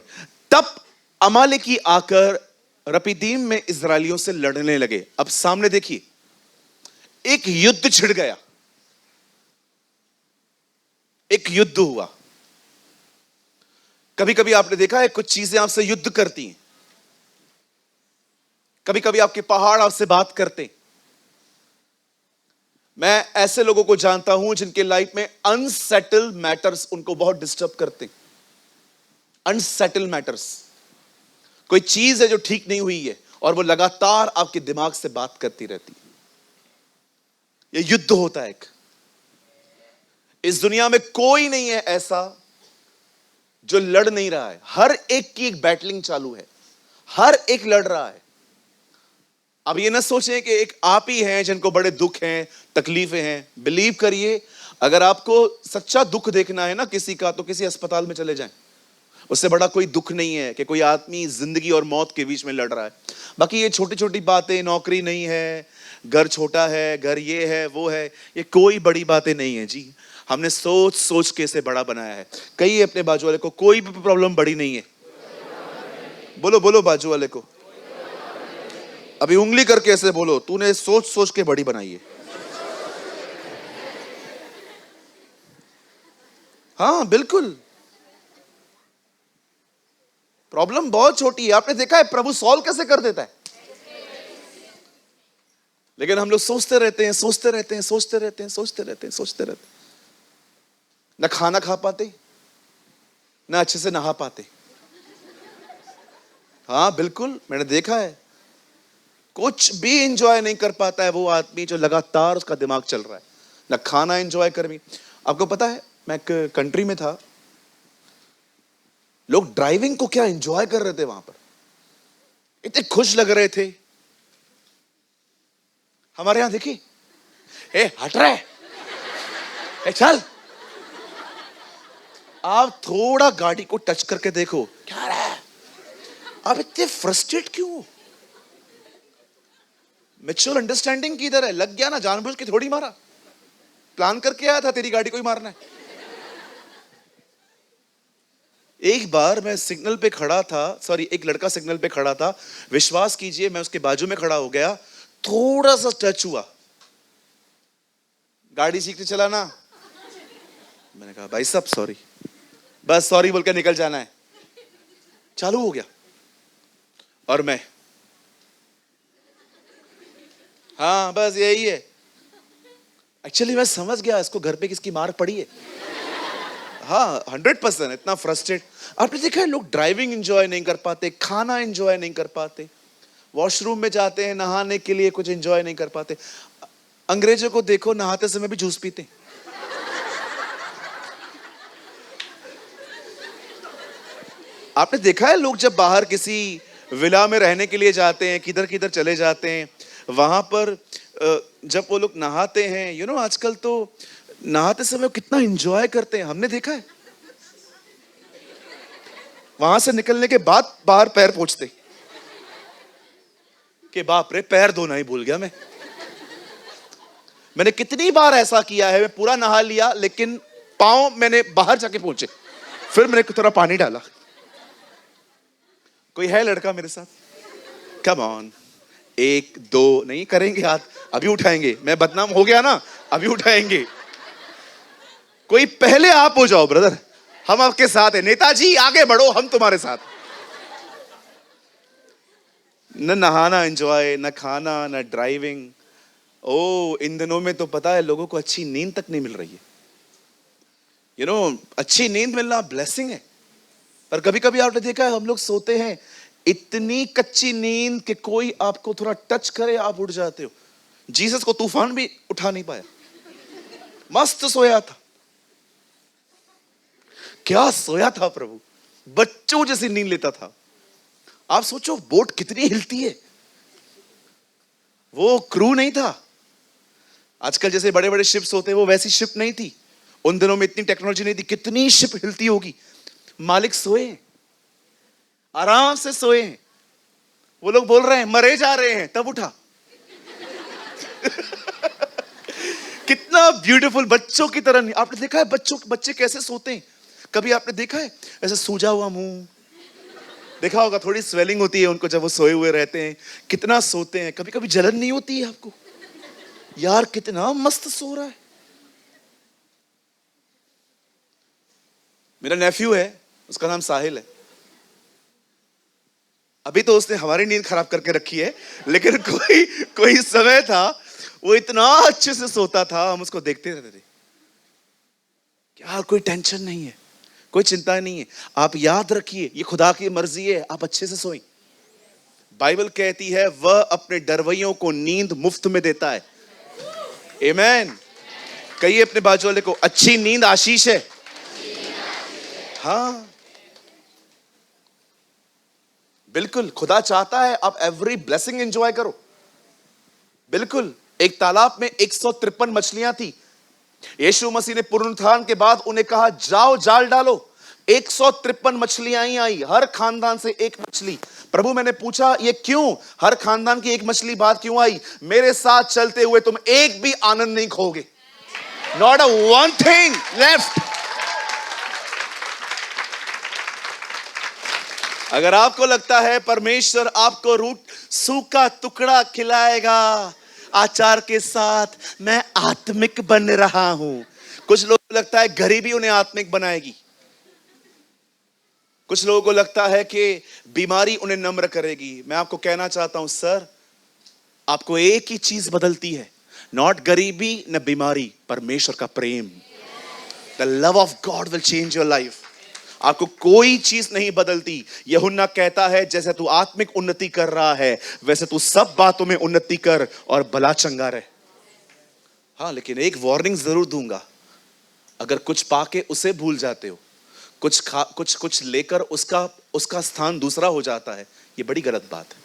तब अमालेकी आकर रपीदीम में इजरायलियों से लड़ने लगे। अब सामने देखिए, एक युद्ध छिड़ गया, एक युद्ध हुआ। कभी कभी आपने देखा है कुछ चीजें आपसे युद्ध करती हैं, कभी कभी आपके पहाड़ आपसे बात करते। मैं ऐसे लोगों को जानता हूं जिनके लाइफ में अनसेटल मैटर्स उनको बहुत डिस्टर्ब करते। अनसेटल मैटर्स, कोई चीज है जो ठीक नहीं हुई है और वो लगातार आपके दिमाग से बात करती रहती है। यह युद्ध होता है एक। इस दुनिया में कोई नहीं है ऐसा जो लड़ नहीं रहा है। हर एक की एक बैटलिंग चालू है, हर एक लड़ रहा है। अब ये ना सोचें कि एक आप ही हैं जिनको बड़े दुख हैं, तकलीफें हैं। बिलीव करिए, अगर आपको सच्चा दुख देखना है ना किसी का, तो किसी अस्पताल में चले जाएं। उससे बड़ा कोई दुख नहीं है कि कोई आदमी जिंदगी और मौत के बीच में लड़ रहा है। बाकी ये छोटी छोटी बातें, नौकरी नहीं है, घर छोटा है, घर ये है वो है, ये कोई बड़ी बातें नहीं है जी। हमने सोच सोच के इसे बड़ा बनाया है। कहिए अपने बाजू वाले को, कोई भी प्रॉब्लम बड़ी नहीं है। बोलो बोलो बाजू वाले को, अभी उंगली करके ऐसे बोलो, तूने सोच सोच के बड़ी बनाई है। हाँ बिल्कुल, प्रॉब्लम बहुत छोटी है। आपने देखा है प्रभु सॉल्व कैसे कर देता है, लेकिन हम लोग सोचते रहते हैं, सोचते रहते हैं, सोचते रहते हैं, सोचते रहते हैं, सोचते रहते हैं। ना खाना खा पाते, ना अच्छे से नहा पाते। हाँ बिल्कुल, मैंने देखा है। कुछ भी एंजॉय नहीं कर पाता है वो आदमी जो लगातार उसका दिमाग चल रहा है। ना खाना एंजॉय कर भी। आपको पता है, मैं एक कंट्री में था, लोग ड्राइविंग को क्या एंजॉय कर रहे थे वहां पर, इतने खुश लग रहे थे। हमारे यहां देखिए, ए हट रहा है, ए चल। आप थोड़ा गाड़ी को टच करके देखो, क्या रहा है, आप इतने फ्रस्ट्रेट क्यों? मैच्योर अंडरस्टैंडिंग किधर है? लग गया ना, जानबूझ के थोड़ी मारा, प्लान करके आया था तेरी गाड़ी को ही मारना है। एक बार मैं सिग्नल पे खड़ा था, सॉरी एक लड़का सिग्नल पे खड़ा था, विश्वास कीजिए मैं उसके बाजू में खड़ा हो गया, थोड़ा सा टच हुआ, गाड़ी सीखते चला ना, मैंने कहा भाई साहब सॉरी, बस सॉरी बोल के निकल जाना है। चालू हो गया और मैं, हाँ बस यही है। एक्चुअली मैं समझ गया इसको घर पे किसकी मार पड़ी है। हाँ 100%, इतना फ्रस्ट्रेट। आपने देखा है लोग ड्राइविंग एंजॉय नहीं कर पाते, खाना एंजॉय नहीं कर पाते, वॉशरूम में जाते हैं नहाने के लिए, कुछ एंजॉय नहीं कर पाते। अंग्रेजों को देखो, नहाते समय भी जूस पीते। आपने देखा है लोग जब बाहर किसी विला में रहने के लिए जाते हैं, किधर किधर चले जाते हैं, वहां पर जब वो लोग नहाते हैं, आजकल तो नहाते समय कितना एंजॉय करते हैं, हमने देखा है। वहां से निकलने के बाद बाहर पैर पोंछते कि बाप रे पैर धोना ही भूल गया मैं। मैंने कितनी बार ऐसा किया है, मैं पूरा नहा लिया लेकिन पांव मैंने बाहर जाके पोंछे। फिर मैंने थोड़ा पानी डाला। कोई है लड़का मेरे साथ? कम ऑन, 1 2 नहीं करेंगे हाथ, अभी उठाएंगे। मैं बदनाम हो गया ना, अभी उठाएंगे। कोई पहले आप हो जाओ ब्रदर, हम आपके साथ हैं। नेताजी आगे बढ़ो, हम तुम्हारे साथ। न नहाना एंजॉय, न खाना, न ड्राइविंग। ओ, इन दिनों में तो पता है लोगों को अच्छी नींद तक नहीं मिल रही है। अच्छी नींद मिलना ब्लेसिंग है, पर कभी कभी आपने देखा है हम लोग सोते हैं इतनी कच्ची नींद कि कोई आपको थोड़ा टच करे आप उठ जाते हो। जीसस को तूफान भी उठा नहीं पाया, मस्त सोया था। क्या सोया था प्रभु, बच्चों जैसी नींद लेता था। आप सोचो बोट कितनी हिलती है, वो क्रू नहीं था। आजकल जैसे बड़े बड़े शिप्स होते हैं वो वैसी शिप नहीं थी, उन दिनों में इतनी टेक्नोलॉजी नहीं थी। कितनी शिप हिलती होगी। मालिक सोए, आराम से सोए। वो लोग बोल रहे हैं मरे जा रहे हैं, तब उठा। कितना ब्यूटीफुल, बच्चों की तरह। आपने देखा है बच्चे कैसे सोते हैं? कभी आपने देखा है ऐसे सूजा हुआ मुंह? देखा होगा, थोड़ी स्वेलिंग होती है उनको जब वो सोए हुए रहते हैं। कितना सोते हैं। कभी कभी जलन नहीं होती है आपको? यार कितना मस्त सो रहा है। मेरा नेफ्यू है, उसका नाम साहिल है। अभी तो उसने हमारी नींद खराब करके रखी है, लेकिन कोई समय था वो इतना अच्छे से सोता था, हम उसको देखते रहते थे। यार कोई टेंशन नहीं है, कोई चिंता नहीं है। आप याद रखिए ये खुदा की मर्जी है, आप अच्छे से सोएं। बाइबल कहती है वह अपने डरवैयों को नींद मुफ्त में देता है। आमीन। कहिए अपने बाजू वाले को, अच्छी नींद आशीष है। हाँ बिल्कुल, खुदा चाहता है आप एवरी ब्लेसिंग एंजॉय करो। बिल्कुल। एक तालाब में 153 मछलियां थी। यीशु मसीह ने पुनरुत्थान के बाद उन्हें कहा जाओ जाल डालो। 153 मछलियां आई, हर खानदान से एक मछली। प्रभु मैंने पूछा ये क्यों, हर खानदान की एक मछली बात क्यों आई? मेरे साथ चलते हुए तुम एक भी आनंद नहीं खोगे। Not a one thing left. अगर आपको लगता है परमेश्वर आपको रूट सूखा टुकड़ा खिलाएगा आचार के साथ, मैं आत्मिक बन रहा हूं। कुछ लोगों को लगता है गरीबी उन्हें आत्मिक बनाएगी। कुछ लोगों को लगता है कि बीमारी उन्हें नम्र करेगी। मैं आपको कहना चाहता हूं सर, आपको एक ही चीज बदलती है, नॉट गरीबी न बीमारी, परमेश्वर का प्रेम। The love of God will change your life. आपको कोई चीज नहीं बदलती। यूहन्ना कहता है जैसे तू आत्मिक उन्नति कर रहा है वैसे तू सब बातों में उन्नति कर और भला चंगा रहे। हाँ लेकिन एक वार्निंग जरूर दूंगा, अगर कुछ पाके उसे भूल जाते हो, कुछ लेकर उसका स्थान दूसरा हो जाता है, ये बड़ी गलत बात है।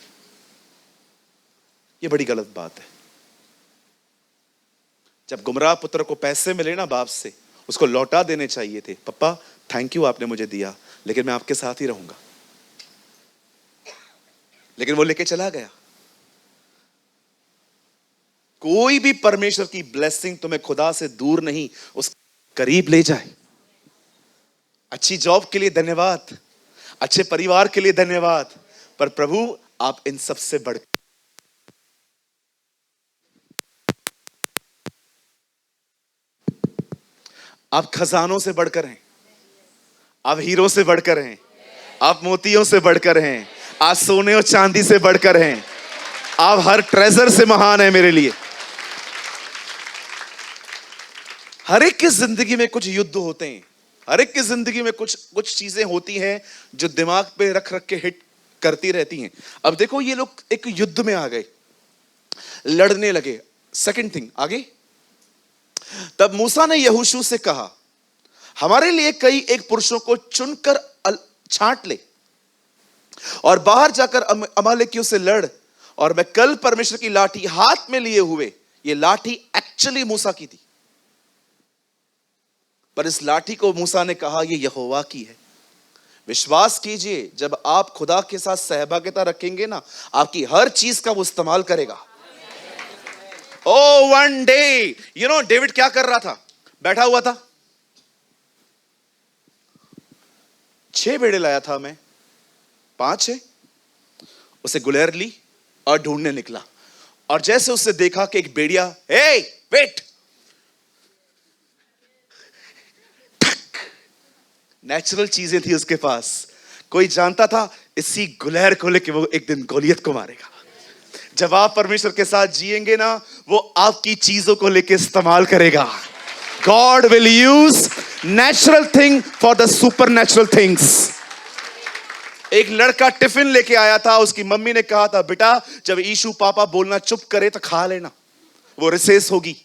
ये बड़ी गलत बात है। जब गुमराह पुत्र को पैसे मिले ना बाप से, उसको लौटा देने चाहिए थे। पापा थैंक यू आपने मुझे दिया, लेकिन मैं आपके साथ ही रहूंगा। लेकिन वो लेके चला गया। कोई भी परमेश्वर की ब्लेसिंग तुम्हें खुदा से दूर नहीं, उस करीब ले जाए। अच्छी जॉब के लिए धन्यवाद, अच्छे परिवार के लिए धन्यवाद, पर प्रभु आप इन सबसे बढ़, आप खजानों से बढ़कर हैं, आप हीरो से बढ़कर हैं, आप मोतियों से बढ़कर हैं, आप सोने और चांदी से बढ़कर हैं, आप हर ट्रेजर से महान है मेरे लिए। हर एक की जिंदगी में कुछ युद्ध होते हैं, हर एक की जिंदगी में कुछ चीजें होती हैं जो दिमाग पे रख के हिट करती रहती हैं। अब देखो ये लोग एक युद्ध में आ गए, लड़ने लगे। सेकंड थिंग आगे, तब मूसा ने यहोशू से कहा हमारे लिए कई एक पुरुषों को चुनकर छांट ले और बाहर जाकर अमालेकियों से लड़, और मैं कल परमेश्वर की लाठी हाथ में लिए हुए, ये लाठी एक्चुअली मूसा की थी, पर इस लाठी को मूसा ने कहा ये यहोवा की है। विश्वास कीजिए जब आप खुदा के साथ सहभागिता रखेंगे ना, आपकी हर चीज का वो इस्तेमाल करेगा। ओ वन डे, डेविड क्या कर रहा था? बैठा हुआ था, 6 भेड़े लाया था मैं, 5 है। उसे गुलेर ली और ढूंढने निकला, और जैसे उसने देखा कि एक भेड़िया, हे वेट, नेचुरल चीजें थी उसके पास। कोई जानता था इसी गुलेर को लेके वो एक दिन गोलियत को मारेगा। जब आप परमेश्वर के साथ जिएंगे ना, वो आपकी चीजों को लेके इस्तेमाल करेगा। God will use natural thing for the supernatural things. एक लड़का टिफिन लेके आया था, उसकी मम्मी ने कहा था, बेटा जब यीशु पापा बोलना चुप करे तो खा लेना, वो रिसेस होगी,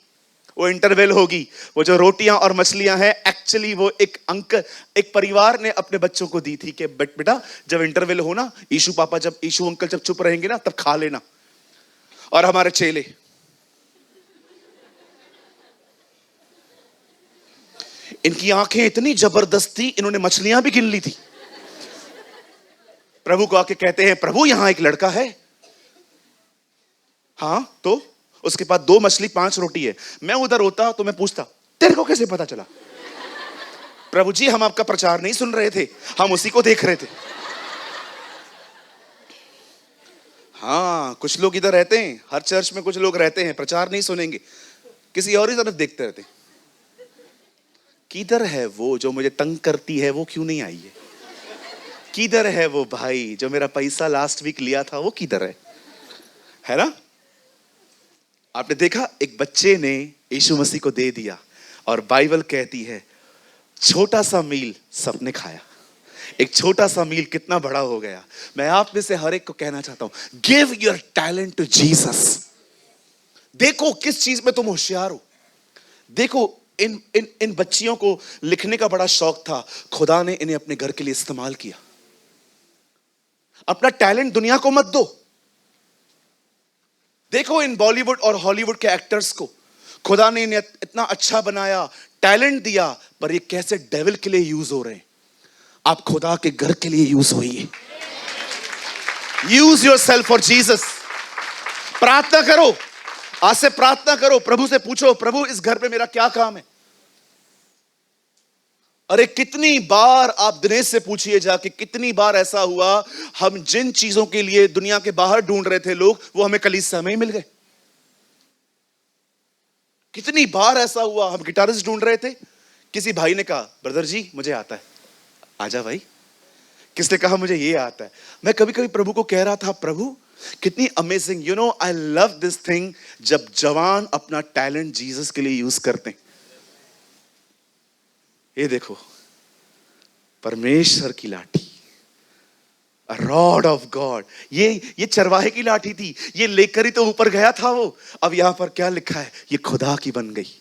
वो इंटरवेल होगी। वो जो रोटियां और मछलियां हैं, एक्चुअली वो एक परिवार ने अपने बच्चों को दी थी कि बेटा जब इंटरवेल हो ना, यीशु अंकल जब चुप रहेंगे ना, तब खा लेना। और हमारे चेले, इनकी आंखें इतनी जबरदस्त थी, इन्होंने मछलियां भी गिन ली थी। प्रभु को आके कहते हैं, प्रभु यहां एक लड़का है। हाँ, तो उसके पास 2 मछली 5 रोटी है। मैं उधर होता तो मैं पूछता, तेरे को कैसे पता चला? प्रभु जी, हम आपका प्रचार नहीं सुन रहे थे, हम उसी को देख रहे थे। हाँ, कुछ लोग इधर रहते हैं, हर चर्च में कुछ लोग रहते हैं, प्रचार नहीं सुनेंगे, किसी और ही तरफ देखते रहते हैं। किधर है वो जो मुझे तंग करती है, वो क्यों नहीं आई है? किधर है वो भाई जो मेरा पैसा लास्ट वीक लिया था, वो किधर है ना? आपने देखा, एक बच्चे ने यीशु मसीह को दे दिया, और बाइबल कहती है छोटा सा मील सबने खाया। एक छोटा सा मील कितना बड़ा हो गया। मैं आप में से हर एक को कहना चाहता हूं, give your talent to Jesus. देखो किस चीज में तुम होशियार हो। देखो इन बच्चियों को लिखने का बड़ा शौक था, खुदा ने इन्हें अपने घर के लिए इस्तेमाल किया। अपना टैलेंट दुनिया को मत दो। देखो इन बॉलीवुड और हॉलीवुड के एक्टर्स को, खुदा ने इन्हें इतना अच्छा बनाया, टैलेंट दिया, पर ये कैसे डेविल के लिए यूज हो रहे हैं। आप खुदा के घर के लिए यूज होइए। Use yourself for Jesus. प्रार्थना करो, आज से प्रार्थना करो, प्रभु से पूछो, प्रभु इस घर पे मेरा क्या काम है। अरे कितनी बार आप दिनेश से पूछिए जाके, कितनी बार ऐसा हुआ हम जिन चीजों के लिए दुनिया के बाहर ढूंढ रहे थे लोग, वो हमें कलीसिया में ही मिल गए। कितनी बार ऐसा हुआ, हम गिटारिस्ट ढूंढ रहे थे, किसी भाई ने कहा, ब्रदर जी मुझे आता है, आजा भाई। किसने कहा मुझे ये आता है। मैं कभी कभी प्रभु को कह रहा था, प्रभु कितनी amazing, you know I love this thing, जब जवान अपना टैलेंट जीसस के लिए यूज करते हैं। ये देखो परमेश्वर की लाठी, रॉड ऑफ गॉड, ये चरवाहे की लाठी थी, ये लेकर ही तो ऊपर गया था वो। अब यहां पर क्या लिखा है, ये खुदा की बन गई।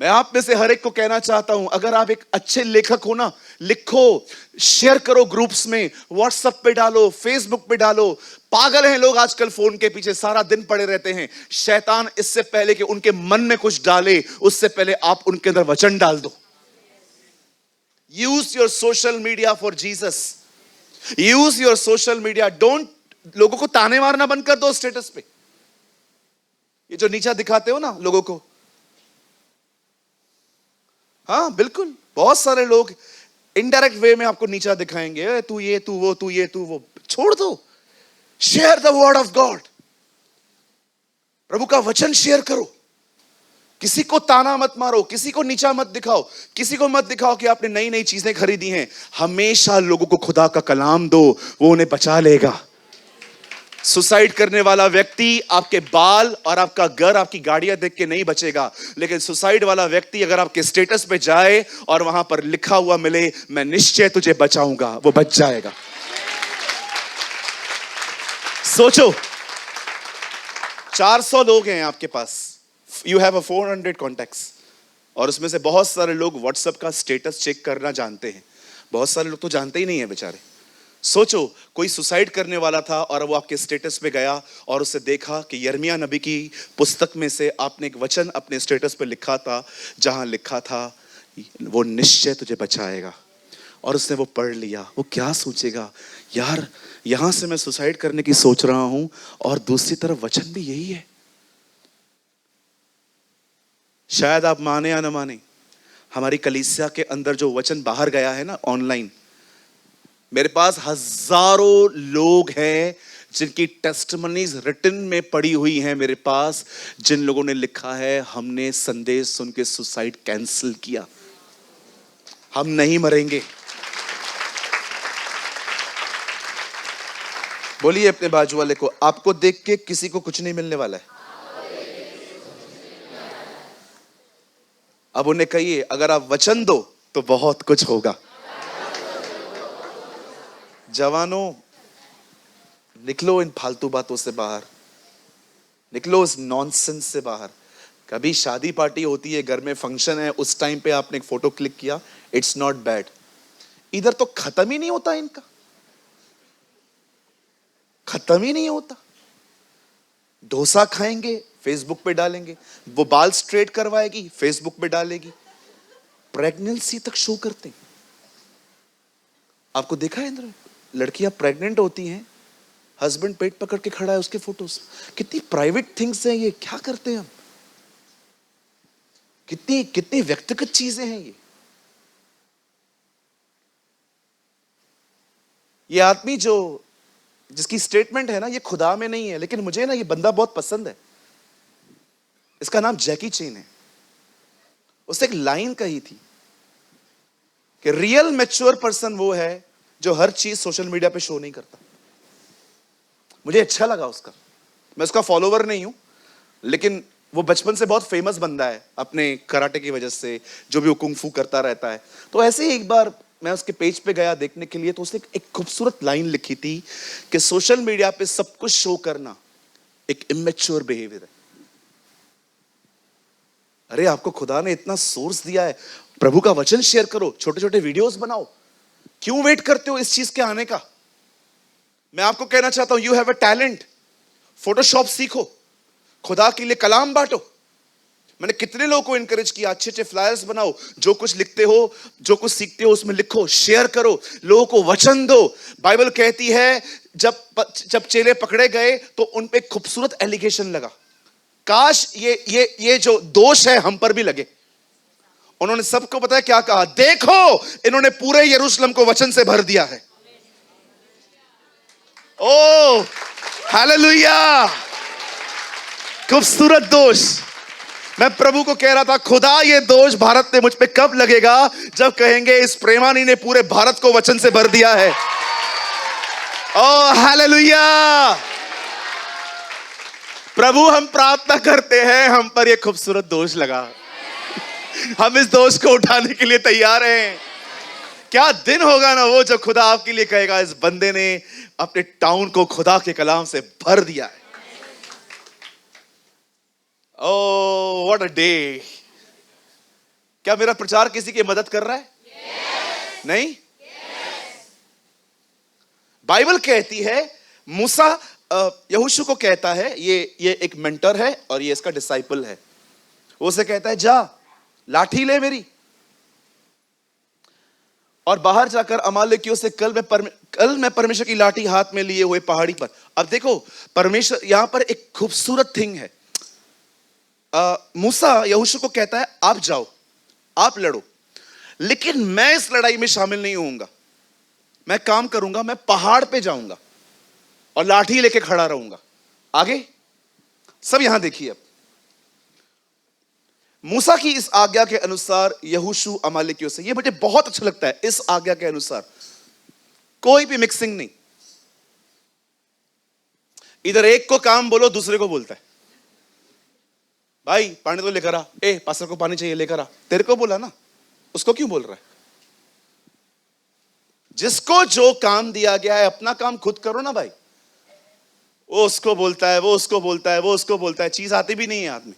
मैं आप में से हर एक को कहना चाहता हूं, अगर आप एक अच्छे लेखक हो ना, लिखो, शेयर करो ग्रुप्स में, व्हाट्सएप पे डालो, फेसबुक पे डालो। पागल हैं लोग आजकल, फोन के पीछे सारा दिन पड़े रहते हैं। शैतान इससे पहले कि उनके मन में कुछ डाले, उससे पहले आप उनके अंदर वचन डाल दो। Use your social media for Jesus. Use your social media. Don't, लोगों को ताने मारना बंद कर दो स्टेटस पे। ये जो नीचा दिखाते हो ना लोगों को, हाँ बिल्कुल, बहुत सारे लोग इनडायरेक्ट वे में आपको नीचा दिखाएंगे, तू ये तू वो, तू ये तू वो। छोड़ दो, share the word of God. प्रभु का वचन शेयर करो। किसी को ताना मत मारो, किसी को नीचा मत दिखाओ, किसी को मत दिखाओ कि आपने नई नई चीजें खरीदी हैं। हमेशा लोगों को खुदा का कलाम दो, वो उन्हें बचा लेगा। सुसाइड करने वाला व्यक्ति आपके बाल और आपका घर, आपकी गाड़ियां देख के नहीं बचेगा, लेकिन सुसाइड वाला व्यक्ति अगर आपके स्टेटस पे जाए और वहां पर लिखा हुआ मिले, मैं निश्चय तुझे बचाऊंगा, वो बच जाएगा। सोचो, 400 लोग हैं आपके पास, यू हैव अ 400 कॉन्टैक्ट्स, और उसमें से बहुत सारे लोग व्हाट्सएप का स्टेटस चेक करना जानते हैं, बहुत सारे लोग तो जानते ही नहीं है बेचारे। सोचो, कोई सुसाइड करने वाला था और वो आपके स्टेटस पे गया और उससे देखा कि यिर्मयाह नबी की पुस्तक में से आपने एक वचन अपने स्टेटस पे लिखा था, जहां लिखा था वो निश्चय तुझे बचाएगा, और उसने वो पढ़ लिया। वो क्या सोचेगा, यार यहां से मैं सुसाइड करने की सोच रहा हूं और दूसरी तरफ वचन भी यही है। शायद आप माने या न माने, हमारी कलीसिया के अंदर जो वचन बाहर गया है ना ऑनलाइन, मेरे पास हजारों लोग हैं जिनकी टेस्टिमनीज रिटन में पड़ी हुई हैं मेरे पास, जिन लोगों ने लिखा है हमने संदेश सुन के सुसाइड कैंसिल किया, हम नहीं मरेंगे। बोलिए अपने बाजू वाले को, आपको देख के किसी को कुछ नहीं मिलने वाला है। अब उन्हें कहिए अगर आप वचन दो तो बहुत कुछ होगा। जवानों, निकलो इन फालतू बातों से बाहर, निकलो इस नॉनसेंस से बाहर। कभी शादी पार्टी होती है, घर में फंक्शन है, उस टाइम पे आपने एक फोटो क्लिक किया, इट्स नॉट बैड। इधर तो खत्म ही नहीं होता इनका, खत्म ही नहीं होता। डोसा खाएंगे, फेसबुक पे डालेंगे, वो बाल स्ट्रेट करवाएगी, फेसबुक पे डालेगी, प्रेगनेंसी तक शो करते हैं। आपको देखा है इंद्र, लड़कियां प्रेग्नेंट होती हैं, हस्बैंड पेट पकड़ के खड़ा है, उसके फोटोज। कितनी प्राइवेट थिंग्स हैं ये, क्या करते हैं हम, कितनी कितनी व्यक्तिगत चीजें हैं ये। ये आदमी जो जिसकी स्टेटमेंट है ना, ये खुदा में नहीं है, लेकिन मुझे ना ये बंदा बहुत पसंद है। इसका नाम जैकी चेन है। उसने एक लाइन कही थी कि रियल मैच्योर पर्सन वो है जो हर चीज सोशल मीडिया पे शो नहीं करता। मुझे अच्छा लगा उसका। मैं उसका फॉलोवर नहीं हूं, लेकिन वो बचपन से बहुत फेमस बंदा है अपने कराटे की वजह से, जो भी वो कुंग-फू करता रहता है। तो ऐसे ही एक बार मैं उसके पेज पे गया देखने के लिए, तो उसने एक खूबसूरत लाइन लिखी थी कि सोशल मीडिया पे सब कुछ शो करना एक इमेच्योर बिहेवियर है। अरे आपको खुदा ने इतना सोर्स दिया है, प्रभु का वचन शेयर करो, छोटे छोटे वीडियोस बनाओ, क्यों वेट करते हो इस चीज के आने का। मैं आपको कहना चाहता हूं, you have a talent, Photoshop सीखो, खुदा के लिए कलाम बांटो। मैंने कितने लोगों को इनकरेज किया, अच्छे अच्छे फ्लायर्स बनाओ, जो कुछ लिखते हो, जो कुछ सीखते हो उसमें लिखो, शेयर करो, लोगों को वचन दो। बाइबल कहती है जब चेले पकड़े गए तो उन पे खूबसूरत एलिगेशन लगा, काश ये जो दोष है हम पर भी लगे। उन्होंने सबको पता है क्या कहा, देखो इन्होंने पूरे यरूशलेम को वचन से भर दिया है। ओ हालेलुया, खूबसूरत दोष। मैं प्रभु को कह रहा था, खुदा ये दोष भारत में मुझ पे कब लगेगा, जब कहेंगे इस प्रेमानी ने पूरे भारत को वचन से भर दिया है। ओ हालेलुया। प्रभु हम प्रार्थना करते हैं, हम पर ये खूबसूरत दोष लगा, हम इस दोष को उठाने के लिए तैयार हैं। क्या दिन होगा ना वो जब खुदा आपके लिए कहेगा, इस बंदे ने अपने टाउन को खुदा के कलाम से भर दिया है। Oh, what a day! क्या मेरा प्रचार किसी की मदद कर रहा है? Yes. नहीं? Yes. बाइबल कहती है, मूसा यहोशू को कहता है, ये एक मेंटर है और ये इसका डिसाइपल है। वो उसे कहता है, जा लाठी ले मेरी और बाहर जाकर अमालेकियों से कल मैं परमेश्वर की लाठी हाथ में लिए हुए पहाड़ी पर। अब देखो, परमेश्वर यहां पर एक खूबसूरत थिंग है। मूसा यहोशू को कहता है, आप जाओ, आप लड़ो, लेकिन मैं इस लड़ाई में शामिल नहीं होऊंगा। मैं काम करूंगा, मैं पहाड़ पे जाऊंगा और लाठी लेके खड़ा रहूंगा। आगे सब यहां देखिए। अब मूसा की इस आज्ञा के अनुसार यहोशू अमालेकियों से, ये मुझे बहुत अच्छा लगता है, इस आज्ञा के अनुसार कोई भी मिक्सिंग नहीं। इधर एक को काम बोलो, दूसरे को बोलता है, भाई पानी तो लेकर आ, पास्टर को पानी चाहिए लेकर आ। तेरे को बोला ना, उसको क्यों बोल रहा है? जिसको जो काम दिया गया है, अपना काम खुद करो ना भाई। वो उसको बोलता है, वो उसको बोलता है, वो उसको बोलता है, चीज आती भी नहीं है हाथ में।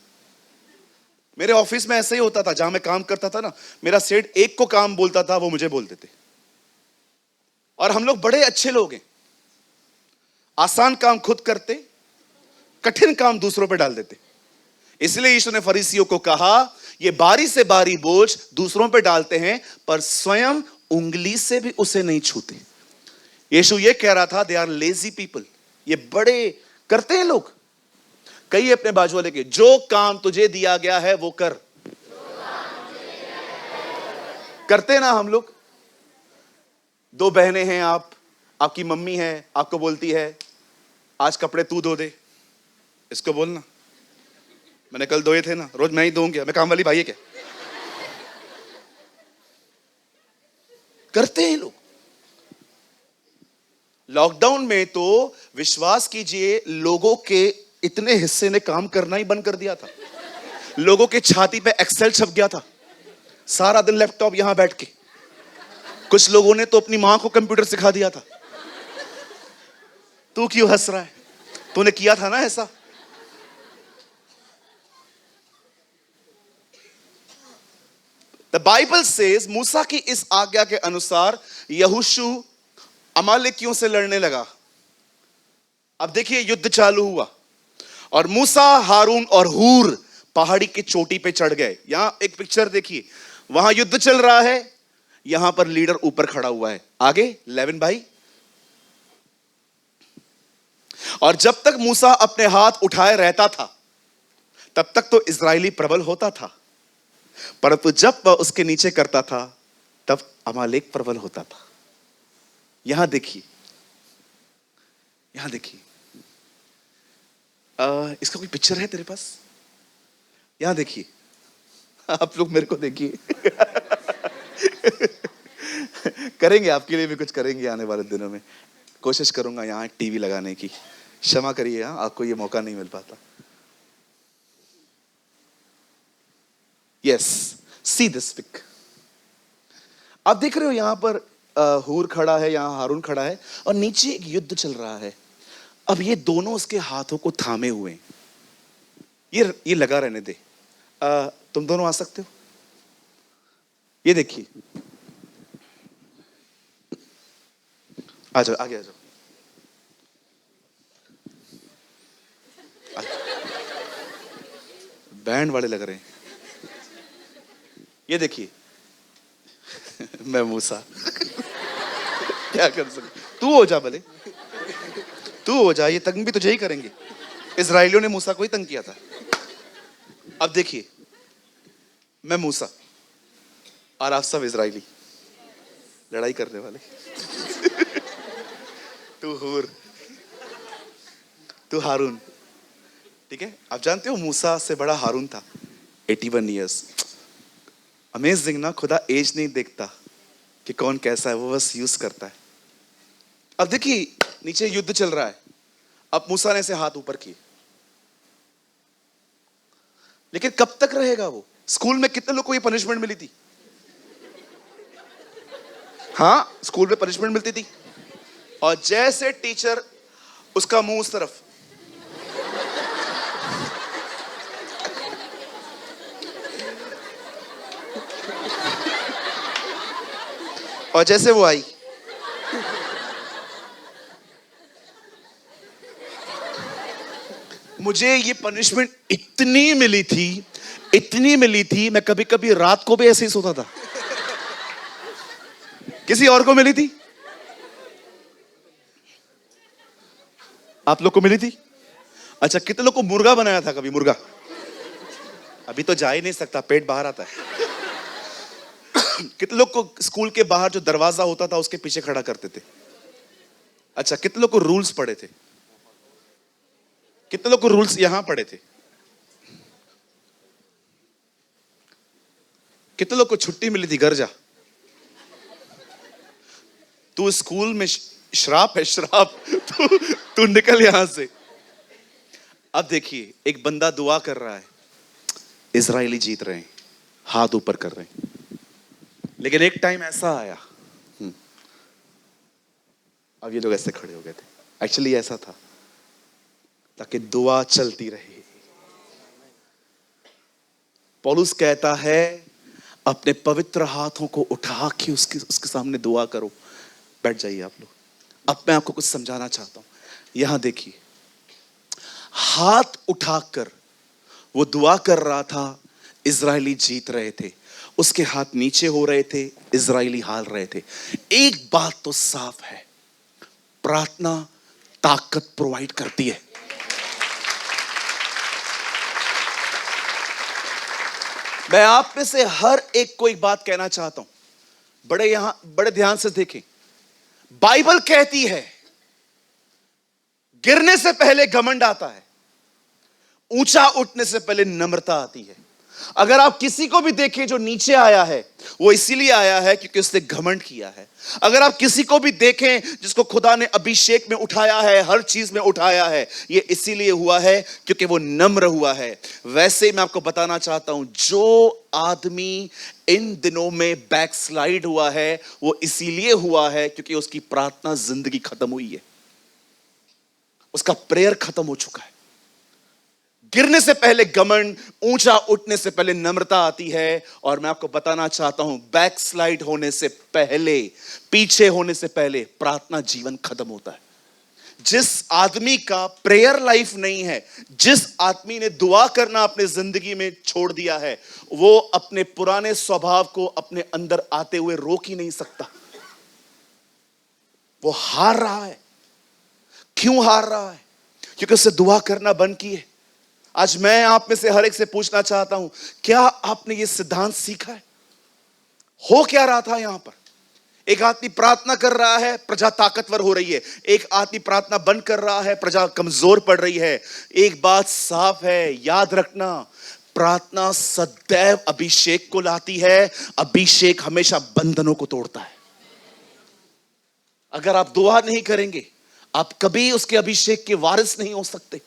मेरे ऑफिस में ऐसे ही होता था, जहां मैं काम करता था ना, मेरा सेठ एक को काम बोलता था, वो मुझे बोलते थे। और हम लोग बड़े अच्छे लोग हैं, आसान काम खुद करते, कठिन काम दूसरों पर डाल देते। इसलिए यीशु ने फरीसियों को कहा, ये बारी से बारी बोझ दूसरों पे डालते हैं, पर स्वयं उंगली से भी उसे नहीं छूते। यीशु ये कह रहा था, दे आर लेजी पीपल। ये बड़े करते हैं लोग। कहिए अपने बाजू वाले के, जो काम तुझे दिया गया है वो कर। करते हैं ना हम लोग। दो बहनें हैं, आपकी मम्मी है, आपको बोलती है आज कपड़े तू धो दे, इसको बोलना मैंने कल धोए थे ना, रोज मैं ही धोऊंगा, मैं काम वाली भाई है क्या? करते हैं लोग। लॉकडाउन में तो विश्वास कीजिए लोगों के इतने हिस्से ने काम करना ही बंद कर दिया था। लोगों के छाती पे एक्सेल छप गया था, सारा दिन लैपटॉप यहां बैठ के। कुछ लोगों ने तो अपनी मां को कंप्यूटर सिखा दिया था। तू क्यों हंस रहा है? तूने किया था ना ऐसा। द बाइबल सेज मूसा की इस आज्ञा के अनुसार यहोशू अमालेकियों से लड़ने लगा। अब देखिए युद्ध चालू हुआ और मूसा, हारून और हूर पहाड़ी की चोटी पे चढ़ गए। यहां एक पिक्चर देखिए, वहां युद्ध चल रहा है, यहां पर लीडर ऊपर खड़ा हुआ है। आगे 11 भाई। और जब तक मूसा अपने हाथ उठाए रहता था तब तक तो इजरायली प्रबल होता था, परंतु जब वह उसके नीचे करता था तब अमालेक प्रबल होता था। यहां देखिए, यहां देखिए, इसका कोई पिक्चर है तेरे पास? यहां देखिए, आप लोग मेरे को देखिए। करेंगे आपके लिए भी कुछ करेंगे आने वाले दिनों में। कोशिश करूंगा यहां टीवी लगाने की, क्षमा करिए, आपको ये मौका नहीं मिल पाता। Yes, see this pic. आप देख रहे हो यहां पर हूर खड़ा है, यहां हारून खड़ा है और नीचे एक युद्ध चल रहा है। अब ये दोनों उसके हाथों को थामे हुए हैं। ये लगा रहने दे। तुम दोनों आ सकते हो? ये देखिए, आ जाओ, आगे आ जाओ। बैंड वाले लग रहे हैं। ये देखिए, मैं मूसा। क्या कर सकते? तू हो जा, भले तू हो जा, ये तंग भी तुझे ही करेंगे। इजराइलियों ने मूसा को ही तंग किया था। अब देखिए, मैं मूसा और आप सब इजराइली लड़ाई करने वाले। तू हूर, तू हारून, ठीक है? आप जानते हो मूसा से बड़ा हारून था, 81 ईयर्स। अमेजिंग ना, खुदा एज नहीं देखता कि कौन कैसा है, वो बस यूज करता है। अब देखिए नीचे युद्ध चल रहा है। अब मूसा ने ऐसे हाथ ऊपर किए, लेकिन कब तक रहेगा वो? स्कूल में कितने लोग को ये पनिशमेंट मिली थी? हाँ, स्कूल में पनिशमेंट मिलती थी और जैसे टीचर उसका मुंह उस तरफ, और जैसे वो आई, मुझे ये पनिशमेंट इतनी मिली थी, मैं कभी कभी रात को भी ऐसे ही सोता था। किसी और को मिली थी? आप लोग को मिली थी? अच्छा, कितने लोग को मुर्गा बनाया था कभी? मुर्गा अभी तो जा ही नहीं सकता, पेट बाहर आता है। कितने लोग को स्कूल के बाहर जो दरवाजा होता था उसके पीछे खड़ा करते थे? अच्छा, कितने लोग को रूल्स पढ़े थे? कितने लोग को रूल्स यहां पढ़े थे? कितने लोग को छुट्टी मिली थी, घर जा? तू स्कूल में श्राप है, श्राप। तू निकल यहां से। अब देखिए, एक बंदा दुआ कर रहा है, इजरायली जीत रहे हैं, हाथ ऊपर कर रहे हैं। लेकिन एक टाइम ऐसा आया, अब ये लोग ऐसे खड़े हो गए थे। एक्चुअली ऐसा था ताकि दुआ चलती रहे। पौलुस कहता है अपने पवित्र हाथों को उठा के उसके सामने दुआ करो। बैठ जाइए आप लोग। अब मैं आपको कुछ समझाना चाहता हूं। यहां देखिए, हाथ उठाकर वो दुआ कर रहा था, इजरायली जीत रहे थे। उसके हाथ नीचे हो रहे थे, इजरायली हार रहे थे। एक बात तो साफ है, प्रार्थना ताकत प्रोवाइड करती है। मैं आप में से हर एक को एक बात कहना चाहता हूं, बड़े ध्यान से देखें, बाइबल कहती है गिरने से पहले घमंड आता है, ऊंचा उठने से पहले नम्रता आती है। अगर आप किसी को भी देखें जो नीचे आया है, वो इसीलिए आया है क्योंकि उसने घमंड किया है। अगर आप किसी को भी देखें जिसको खुदा ने अभिषेक में उठाया है, हर चीज में उठाया है, ये इसीलिए हुआ है क्योंकि वो नम्र हुआ है। वैसे मैं आपको बताना चाहता हूं, जो आदमी इन दिनों में बैकस्लाइड हुआ है, वो इसीलिए हुआ है क्योंकि उसकी प्रार्थना जिंदगी खत्म हुई है, उसका प्रेयर खत्म हो चुका है। गिरने से पहले घमंड, ऊंचा उठने से पहले नम्रता आती है। और मैं आपको बताना चाहता हूं, बैकस्लाइड होने से पहले, पीछे होने से पहले प्रार्थना जीवन खत्म होता है। जिस आदमी का प्रेयर लाइफ नहीं है, जिस आदमी ने दुआ करना अपने जिंदगी में छोड़ दिया है, वो अपने पुराने स्वभाव को अपने अंदर आते हुए रोक ही नहीं सकता। वो हार रहा है। क्यों हार रहा है? क्योंकि उससे दुआ करना बंद किए। आज मैं आप में से हर एक से पूछना चाहता हूं, क्या आपने ये सिद्धांत सीखा है? हो क्या रहा था यहां पर? एक आदमी प्रार्थना कर रहा है, प्रजा ताकतवर हो रही है। एक आदमी प्रार्थना बंद कर रहा है, प्रजा कमजोर पड़ रही है। एक बात साफ है, याद रखना, प्रार्थना सदैव अभिषेक को लाती है। अभिषेक हमेशा बंधनों को तोड़ता है। अगर आप दुआ नहीं करेंगे, आप कभी उसके अभिषेक के वारिस नहीं हो सकते।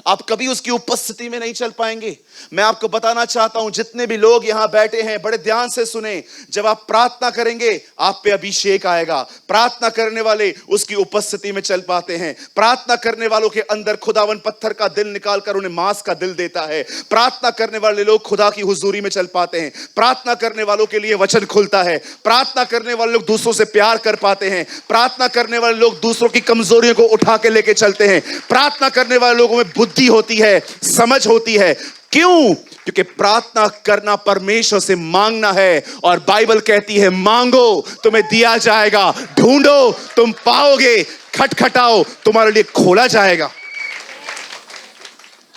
आप कभी उसकी उपस्थिति में नहीं चल पाएंगे। मैं आपको बताना चाहता हूं, जितने भी लोग यहां बैठे हैं, बड़े ध्यान से सुने। जब आप प्रार्थना करेंगे, आप पे अभिषेक आएगा। प्रार्थना करने वाले उसकी उपस्थिति में चल पाते हैं। प्रार्थना करने वालों के अंदर खुदावन पत्थर का दिल निकालकर उन्हें मांस का दिल देता है। प्रार्थना करने वाले लोग खुदा की हुजूरी में चल पाते हैं। प्रार्थना करने वालों के लिए वचन खुलता है। प्रार्थना करने वाले लोग दूसरों से प्यार कर पाते हैं। प्रार्थना करने वाले लोग दूसरों की कमजोरियों को उठा के लेके चलते हैं। प्रार्थना करने वाले लोगों में बुद्धि होती है, समझ होती है। क्यों? क्योंकि प्रार्थना करना परमेश्वर से मांगना है। और बाइबल कहती है, मांगो तुम्हें दिया जाएगा, ढूंढो तुम पाओगे, खटखटाओ तुम्हारे लिए खोला जाएगा।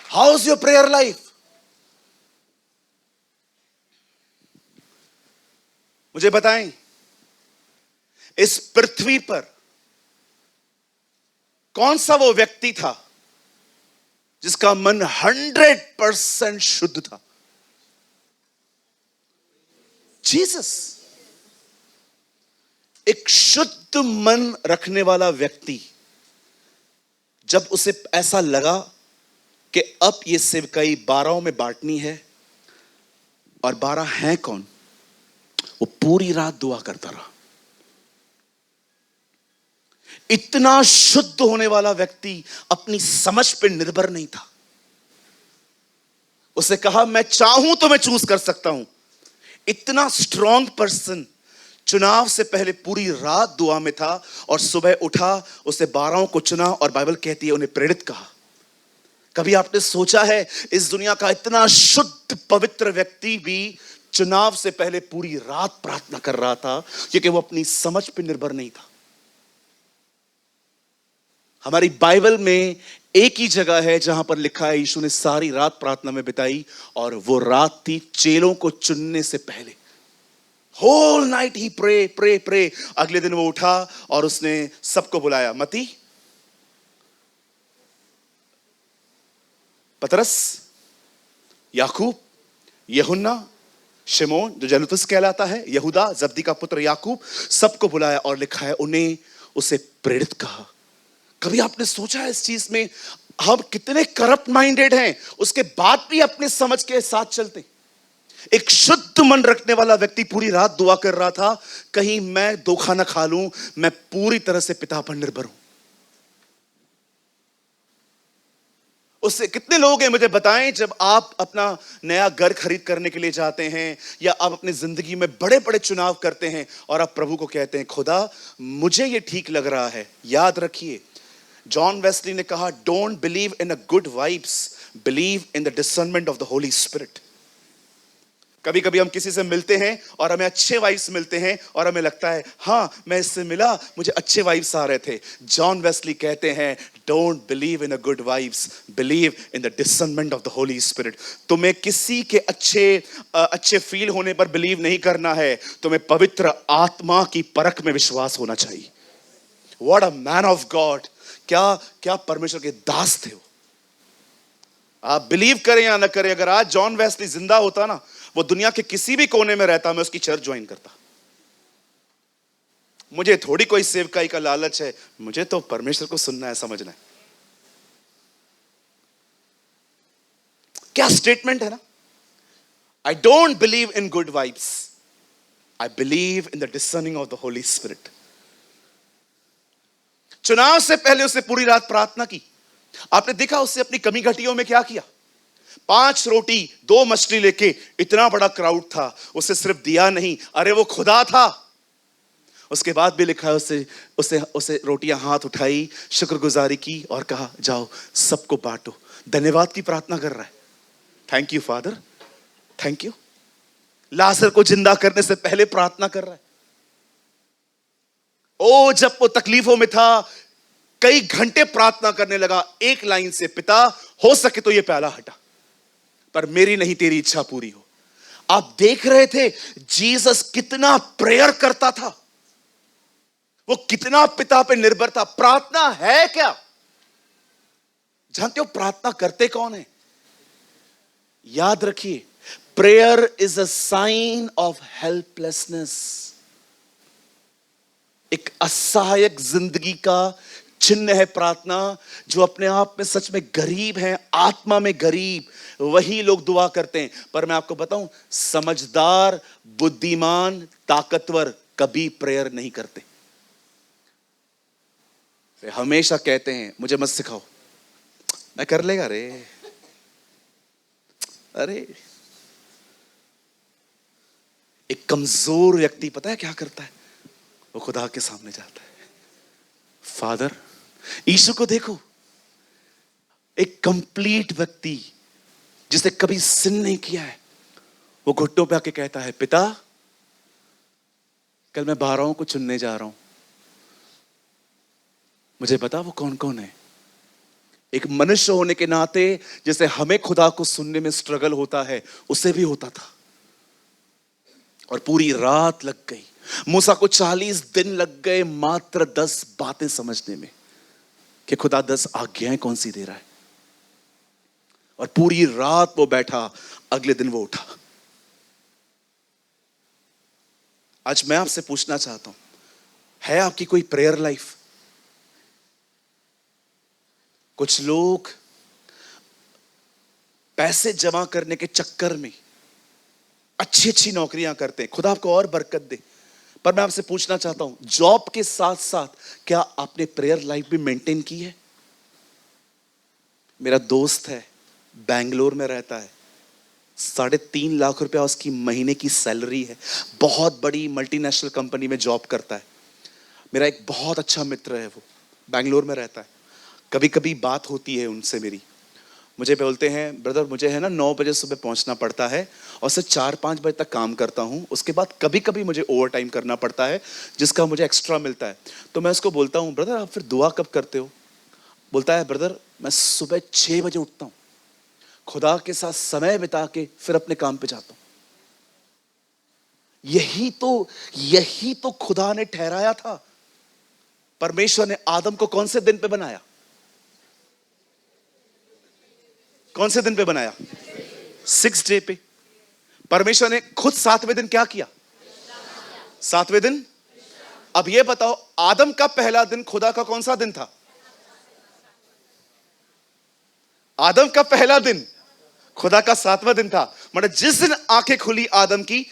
How is your prayer life? मुझे बताएं, इस पृथ्वी पर कौन सा वो व्यक्ति था जिसका मन 100% शुद्ध था? जीसस। एक शुद्ध मन रखने वाला व्यक्ति, जब उसे ऐसा लगा कि अब ये सेवकाई 12 में बांटनी है, और 12 हैं कौन, वो पूरी रात दुआ करता रहा। इतना शुद्ध होने वाला व्यक्ति अपनी समझ पे निर्भर नहीं था। उसे कहा, मैं चाहूं तो मैं चूज कर सकता हूं। इतना स्ट्रॉन्ग पर्सन चुनाव से पहले पूरी रात दुआ में था, और सुबह उठा, उसे 12 को चुना, और बाइबल कहती है उन्हें प्रेरित कहा। कभी आपने सोचा है, इस दुनिया का इतना शुद्ध पवित्र व्यक्ति भी चुनाव से पहले पूरी रात प्रार्थना कर रहा था, क्योंकि वो अपनी समझ पे निर्भर नहीं था। हमारी बाइबल में एक ही जगह है जहां पर लिखा है, यीशु ने सारी रात प्रार्थना में बिताई, और वो रात थी चेलों को चुनने से पहले। होल नाइट ही प्रे प्रे प्रे। अगले दिन वो उठा और उसने सबको बुलाया। मती, पतरस, याकूब, यूहन्ना, शिमोन जो जलूतुस कहलाता है, यहूदा जब्दी का पुत्र याकूब, सबको बुलाया, और लिखा है उन्हें उसे प्रेरित कहा। कभी आपने सोचा है इस चीज में, हम कितने करप्ट माइंडेड हैं, उसके बाद भी अपने समझ के साथ चलते। एक शुद्ध मन रखने वाला व्यक्ति पूरी रात दुआ कर रहा था, कहीं मैं धोखा ना खा लूं, मैं पूरी तरह से पिता पर निर्भर हूं। उससे कितने लोग हैं, मुझे बताएं, जब आप अपना नया घर खरीद करने के लिए जाते हैं, या आप अपनी जिंदगी में बड़े बड़े चुनाव करते हैं, और आप प्रभु को कहते हैं, खुदा मुझे ये ठीक लग रहा है। याद रखिए, जॉन वेस्ली ने कहा, don't believe in a good vibes, believe in the discernment of the Holi spirit. कभी कभी हम किसी से मिलते हैं और हमें अच्छे वाइब्स मिलते हैं और हमें लगता है हाँ मैं इससे मिला, मुझे अच्छे वाइब्स आ रहे थे। जॉन वेस्ली कहते हैं don't believe in a good vibes, believe in the discernment of the Holi spirit. तुम्हें किसी के अच्छे फील होने पर बिलीव नहीं करना है, तुम्हें पवित्र आत्मा की परख में विश्वास होना चाहिए। What a man of God, क्या परमेश्वर के दास थे वो। आप बिलीव करें या ना करें, अगर आज जॉन वेस्ली जिंदा होता ना, वो दुनिया के किसी भी कोने में रहता, मैं उसकी चर्च ज्वाइन करता। मुझे थोड़ी कोई सेवकाई का लालच है, मुझे तो परमेश्वर को सुनना है, समझना है। क्या स्टेटमेंट है ना, I don't believe in good vibes, I believe in the discerning of the Holi spirit. चुनाव से पहले उसने पूरी रात प्रार्थना की। आपने देखा उससे अपनी कमी घटियों में क्या किया। 5 रोटी 2 मछली लेके, इतना बड़ा क्राउड था, उसे सिर्फ दिया नहीं, अरे वो खुदा था। उसके बाद भी लिखा है उसे रोटियां हाथ उठाई, शुक्रगुजारी की और कहा जाओ सबको बांटो। धन्यवाद की प्रार्थना कर रहा है। Thank you father, thank you. लाजर को जिंदा करने से पहले प्रार्थना कर रहा है। ओ जब वो तकलीफों में था, कई घंटे प्रार्थना करने लगा एक लाइन से, पिता हो सके तो ये प्याला हटा, पर मेरी नहीं तेरी इच्छा पूरी हो। आप देख रहे थे जीसस कितना प्रेयर करता था, वो कितना पिता पे निर्भर था। प्रार्थना है क्या? जानते हो प्रार्थना करते कौन है? याद रखिए, prayer is a sign of helplessness. एक असहायक जिंदगी का चिन्ह है प्रार्थना। जो अपने आप में सच में गरीब हैं, आत्मा में गरीब, वही लोग दुआ करते हैं। पर मैं आपको बताऊं, समझदार, बुद्धिमान, ताकतवर कभी प्रेयर नहीं करते। वे हमेशा कहते हैं मुझे मत सिखाओ, मैं कर लेगा रे। अरे एक कमजोर व्यक्ति पता है क्या करता है? वो खुदा के सामने जाता है। फादर, यीशु को देखो, एक कंप्लीट व्यक्ति जिसने कभी सिन नहीं किया है, वो घुटनों पे आके कहता है पिता कल मैं 12 को चुनने जा रहा हूं, मुझे बता वो कौन कौन है। एक मनुष्य होने के नाते जैसे हमें खुदा को सुनने में स्ट्रगल होता है, उसे भी होता था। और पूरी रात लग गई। मूसा को 40 दिन लग गए मात्र 10 बातें समझने में कि खुदा 10 आज्ञाएं कौन सी दे रहा है। और पूरी रात वो बैठा, अगले दिन वो उठा। आज मैं आपसे पूछना चाहता हूं, है आपकी कोई प्रेयर लाइफ? कुछ लोग पैसे जमा करने के चक्कर में अच्छी अच्छी नौकरियां करते हैं, खुदा आपको और बरकत दे। पर मैं आपसे पूछना चाहता हूं, जॉब के साथ साथ क्या आपने प्रेयर लाइफ भी मेंटेन की है? मेरा दोस्त है, बेंगलोर में रहता है, 3.5 लाख रुपया उसकी महीने की सैलरी है, बहुत बड़ी मल्टीनेशनल कंपनी में जॉब करता है। मेरा एक बहुत अच्छा मित्र है, वो बेंगलोर में रहता है। कभी कभी बात होती है उनसे मेरी, मुझे बोलते हैं ब्रदर मुझे है ना 9 बजे सुबह पहुंचना पड़ता है और सिर्फ 4-5 बजे तक काम करता हूं, उसके बाद कभी कभी मुझे ओवर टाइम करना पड़ता है जिसका मुझे एक्स्ट्रा मिलता है। तो मैं उसको बोलता हूं ब्रदर आप फिर दुआ कब करते हो? बोलता है ब्रदर मैं सुबह 6 बजे उठता हूं, खुदा के साथ समय बिता के फिर अपने काम पे जाता हूं। यही तो खुदा ने ठहराया था। परमेश्वर ने आदम को कौन से दिन पे बनाया? कौन से दिन पे बनाया? 6 डे पे। परमेश्वर ने खुद 7वें दिन क्या किया? 7वें दिन। अब ये बताओ आदम का पहला दिन खुदा का कौन सा दिन था? आदम का पहला दिन खुदा का 7वां दिन था। मतलब जिस दिन आंखें खुली आदम की,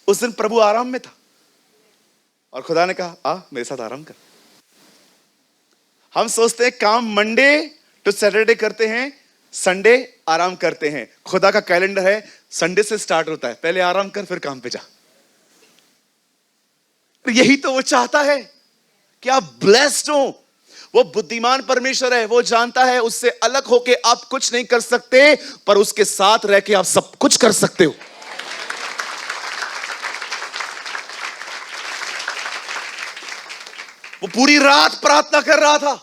उस दिन प्रभु आराम में था और खुदा ने कहा आ मेरे साथ आराम कर। हम सोचते हैं काम मंडे टू सैटरडे करते हैं, संडे आराम करते हैं। खुदा का कैलेंडर है संडे से स्टार्ट होता है, पहले आराम कर फिर काम पे जा। यही तो वो चाहता है कि आप ब्लेस्ड हो। वो बुद्धिमान परमेश्वर है, वो जानता है उससे अलग होके आप कुछ नहीं कर सकते, पर उसके साथ रह के आप सब कुछ कर सकते हो। वो पूरी रात प्रार्थना कर रहा था,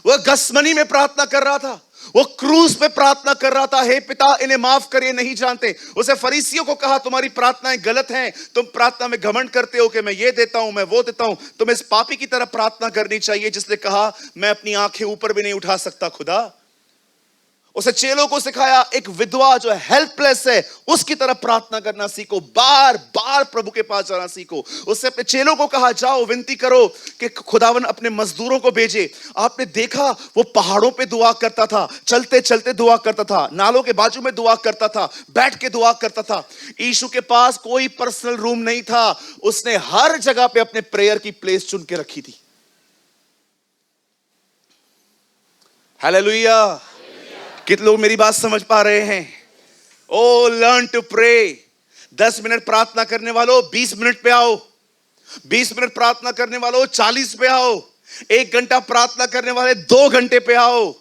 वो गसमनी में प्रार्थना कर रहा था, वो क्रूस पे प्रार्थना कर रहा था, हे पिता इन्हें माफ करिए नहीं जानते। उसे फरीसियों को कहा तुम्हारी प्रार्थनाएं गलत हैं, तुम प्रार्थना में घमंड करते हो कि मैं ये देता हूं मैं वो देता हूं, तुम्हें इस पापी की तरह प्रार्थना करनी चाहिए जिसने कहा मैं अपनी आंखें ऊपर भी नहीं उठा सकता खुदा। उसे चेलों को सिखाया एक विधवा जो हेल्पलेस है उसकी तरह प्रार्थना करना सीखो, बार बार प्रभु के पास जाना सीखो। उससे अपने चेलों को कहा जाओ विनती करो कि खुदावन अपने मजदूरों को भेजे। आपने देखा वो पहाड़ों पे दुआ करता था, चलते चलते दुआ करता था, नालों के बाजू में दुआ करता था, बैठ के दुआ करता था। यीशु के पास कोई पर्सनल रूम नहीं था, उसने हर जगह पे अपने प्रेयर की प्लेस चुन के रखी थी। हालेलुया। कितने लोग मेरी बात समझ पा रहे हैं? ओ लर्न टू प्रे। 10 मिनट प्रार्थना करने वालों 20 मिनट पे आओ, 20 मिनट प्रार्थना करने वालों 40 पे आओ, 1 घंटा प्रार्थना करने वाले 2 घंटे पे आओ।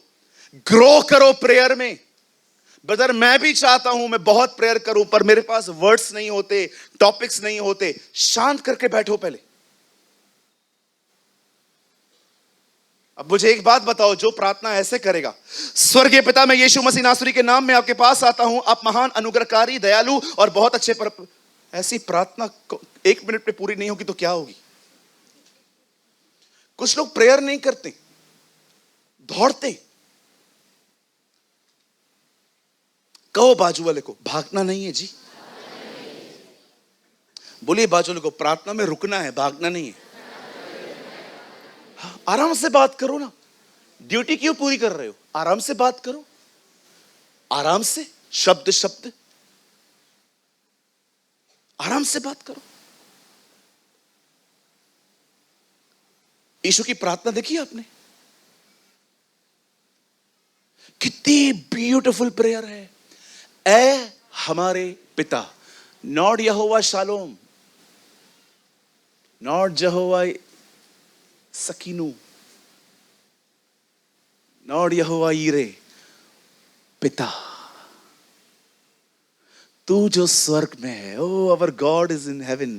ग्रो करो प्रेयर में। ब्रदर मैं भी चाहता हूं मैं बहुत प्रेयर करूं, पर मेरे पास वर्ड्स नहीं होते, टॉपिक्स नहीं होते। शांत करके बैठो पहले। अब मुझे एक बात बताओ, जो प्रार्थना ऐसे करेगा, स्वर्गीय पिता मैं यीशु मसीह नासरी के नाम में आपके पास आता हूं, आप महान अनुग्रहकारी दयालु और बहुत अच्छे ऐसी प्रार्थना 1 मिनट में पूरी नहीं होगी तो क्या होगी? कुछ लोग प्रेयर नहीं करते, दौड़ते। कहो बाजू वाले को भागना नहीं है जी। बोलिए बाजू वाले को प्रार्थना में रुकना है, भागना नहीं है। आराम से बात करो ना, ड्यूटी क्यों पूरी कर रहे हो? आराम से बात करो, आराम से, शब्द शब्द, आराम से बात करो। यीशु की प्रार्थना देखी आपने? कितनी ब्यूटीफुल प्रेयर है। ऐ हमारे पिता, नॉट यहोवा शालोम, नॉट यहोवा सकीनू, नॉट यहोवा ईरे, पिता तू जो स्वर्ग में है। Oh our God is in heaven,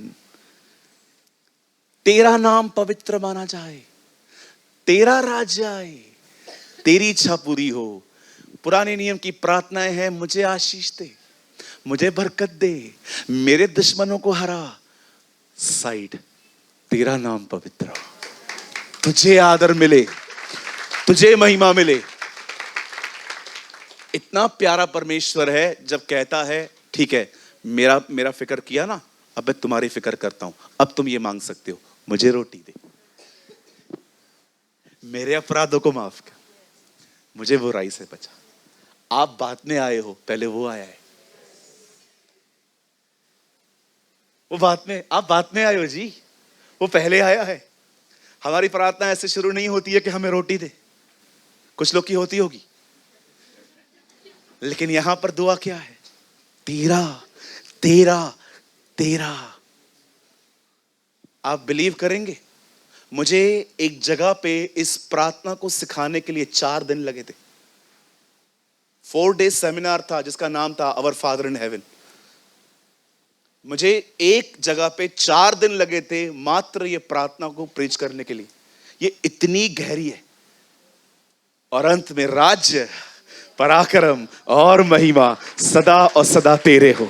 तेरा नाम पवित्र माना जाए, तेरा राज्य आए, तेरी इच्छा पूरी हो। पुराने नियम की प्रार्थनाएं हैं, मुझे आशीष दे, मुझे बरकत दे, मेरे दुश्मनों को हरा। साइड, तेरा नाम पवित्र हो, तुझे आदर मिले, तुझे महिमा मिले। इतना प्यारा परमेश्वर है जब कहता है ठीक है मेरा फिक्र किया ना, अब मैं तुम्हारी फिक्र करता हूं, अब तुम ये मांग सकते हो, मुझे रोटी दे, मेरे अपराधों को माफ कर, मुझे बुराई से बचा। आप बाद में आए हो, पहले वो आया है। वो बाद में, आप बाद में आए हो जी, वो पहले आया है। हमारी प्रार्थना ऐसे शुरू नहीं होती है कि हमें रोटी दे, कुछ लोग की होती होगी, लेकिन यहां पर दुआ क्या है? तेरा तेरा तेरा। आप बिलीव करेंगे, मुझे एक जगह पे इस प्रार्थना को सिखाने के लिए 4 दिन लगे थे। 4 डेज सेमिनार था जिसका नाम था आवर फादर इन हेवन। मुझे एक जगह पे 4 दिन लगे थे मात्र ये प्रार्थना को प्रीच करने के लिए। ये इतनी गहरी है। और अंत में राज्य, पराक्रम और महिमा सदा और सदा तेरे हो।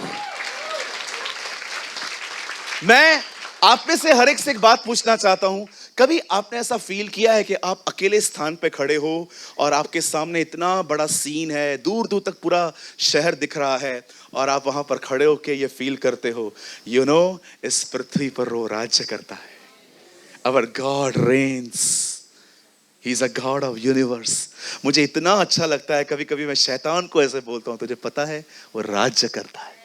मैं आप में से हर एक से एक बात पूछना चाहता हूं, कभी आपने ऐसा फील किया है कि आप अकेले स्थान पे खड़े हो और आपके सामने इतना बड़ा सीन है, दूर दूर तक पूरा शहर दिख रहा है, और आप वहां पर खड़े होके ये फील करते हो, यू नो इस पृथ्वी पर वो राज्य करता है। Our God reigns. He is a God of universe. मुझे इतना अच्छा लगता है, कभी कभी मैं शैतान को ऐसे बोलता हूं, तुझे पता है वो राज्य करता है।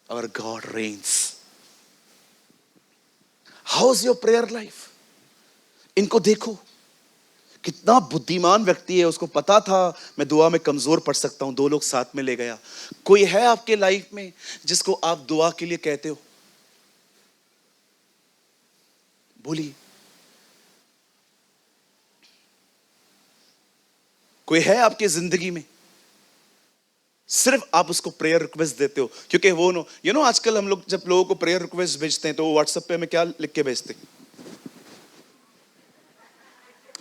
Our God reigns. How's your prayer life? इनको देखो, कितना बुद्धिमान व्यक्ति है, उसको पता था मैं दुआ में कमजोर पड़ सकता हूं, 2 लोग साथ में ले गया। कोई है आपके लाइफ में जिसको आप दुआ के लिए कहते हो? बोलिए। कोई है आपकी जिंदगी में? सिर्फ आप उसको प्रेयर रिक्वेस्ट देते हो, क्योंकि वो यू नो आजकल हम लोग जब लोगों को प्रेयर रिक्वेस्ट भेजते हैं तो व्हाट्सएप पे हमें क्या लिख के भेजते हैं?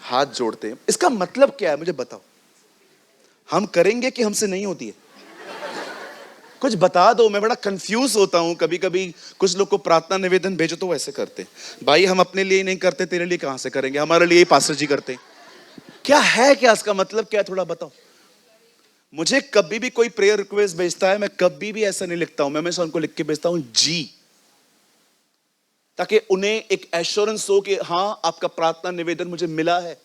हाथ जोड़ते हैं, इसका मतलब क्या है मुझे बताओ। हम करेंगे कि हमसे नहीं होती है? कुछ बता दो, मैं बड़ा कंफ्यूज होता हूं कभी कभी। कुछ लोग को प्रार्थना निवेदन भेजो तो वैसे करते हैं। भाई हम अपने लिए नहीं करते, तेरे लिए कहां से करेंगे? हमारे लिए पास्टर जी करते हैं। क्या है, क्या इसका मतलब क्या है, थोड़ा बताओ मुझे। कभी भी कोई प्रेयर रिक्वेस्ट भेजता है, मैं कभी भी ऐसा नहीं लिखता हूं, मैं हमेशा उनको लिख के भेजता हूं जी, ताकि उन्हें एक एश्योरेंस हो कि हां आपका प्रार्थना निवेदन मुझे मिला है।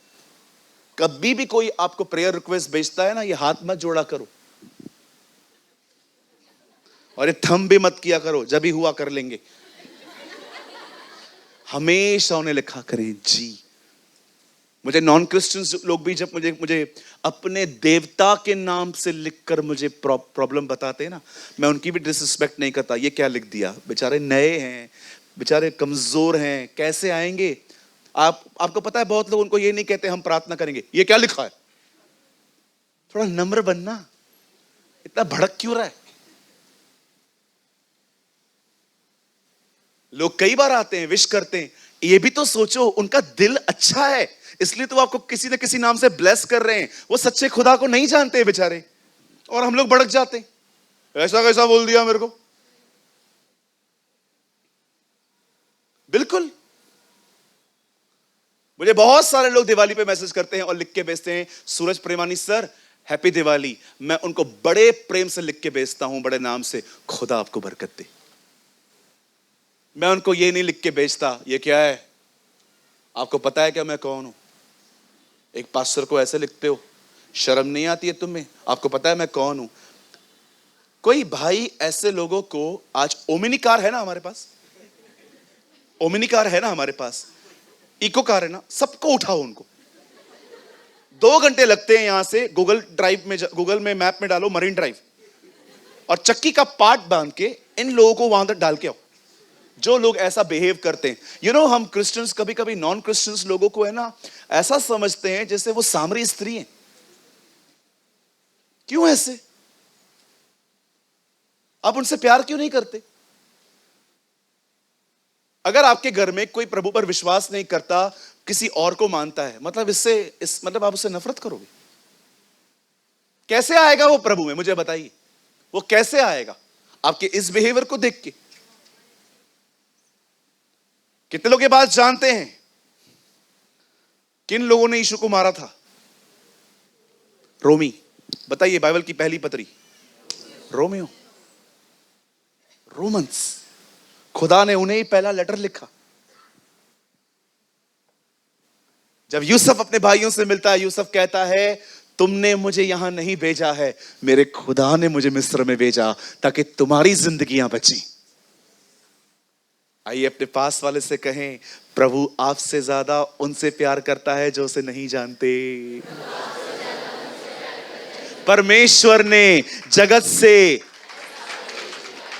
कभी भी कोई आपको प्रेयर रिक्वेस्ट भेजता है ना, ये हाथ मत जोड़ा करो और ये थंब भी मत किया करो, जब भी हुआ कर लेंगे। हमेशा उन्हें लिखा करें जी। मुझे नॉन क्रिश्चियंस लोग भी जब मुझे अपने देवता के नाम से लिखकर मुझे प्रॉब्लम बताते हैं ना, मैं उनकी भी डिसरिस्पेक्ट नहीं करता। ये क्या लिख दिया, बेचारे नए हैं, बेचारे कमजोर हैं, कैसे आएंगे? आपको पता है बहुत लोग उनको ये नहीं कहते हम प्रार्थना करेंगे, ये क्या लिखा है। थोड़ा नम्र बनना, इतना भड़क क्यों रहा है? लोग कई बार आते हैं, विश करते हैं, ये भी तो सोचो उनका दिल अच्छा है, इसलिए तो आपको किसी न किसी नाम से ब्लेस कर रहे हैं। वो सच्चे खुदा को नहीं जानते बेचारे, और हम लोग भड़क जाते हैं, ऐसा कैसा बोल दिया मेरे को। बिल्कुल, मुझे बहुत सारे लोग दिवाली पे मैसेज करते हैं और लिख के भेजते हैं, सूरज प्रेमानी सर हैप्पी दिवाली। मैं उनको बड़े प्रेम से लिख के भेजता हूं, बड़े नाम से, खुदा आपको बरकत दे। मैं उनको ये नहीं लिख के भेजता ये क्या है, आपको पता है क्या मैं कौन हूं? एक पास्टर को ऐसे लिखते हो, शर्म नहीं आती है तुम्हें? आपको पता है मैं कौन हूं? कोई भाई ऐसे लोगों को, आज ओमिनी कार है ना हमारे पास, ओमिनी कार है ना हमारे पास, इको कार है ना, सबको उठाओ उनको। 2 घंटे लगते हैं यहां से गूगल में मैप में डालो मरीन ड्राइव, और चक्की का पार्ट बांध के इन लोगों को वहां तक डाल के आओ। जो लोग ऐसा बिहेव करते हैं, हम क्रिश्चियंस कभी कभी नॉन क्रिश्चियंस लोगों को है ना ऐसा समझते हैं जैसे वो सामरी स्त्री हैं। क्यों ऐसे? आप उनसे प्यार क्यों नहीं करते? अगर आपके घर में कोई प्रभु पर विश्वास नहीं करता, किसी और को मानता है, मतलब आप उससे नफरत करोगे? कैसे आएगा वो प्रभु में, मुझे बताइए, वो कैसे आएगा? आपके इस बिहेवियर को देख के। कितने लोग ये बात जानते हैं किन लोगों ने यीशु को मारा था? रोमी, बताइए, बाइबल की पहली पत्री, रोमियो, रोमन्स। खुदा ने उन्हें ही पहला लेटर लिखा। जब यूसुफ अपने भाइयों से मिलता है, यूसुफ कहता है तुमने मुझे यहां नहीं भेजा है, मेरे खुदा ने मुझे मिस्र में भेजा ताकि तुम्हारी जिंदगियां बची। आइए अपने पास वाले से कहें, प्रभु आपसे ज्यादा उनसे प्यार करता है जो उसे नहीं जानते। परमेश्वर ने जगत से,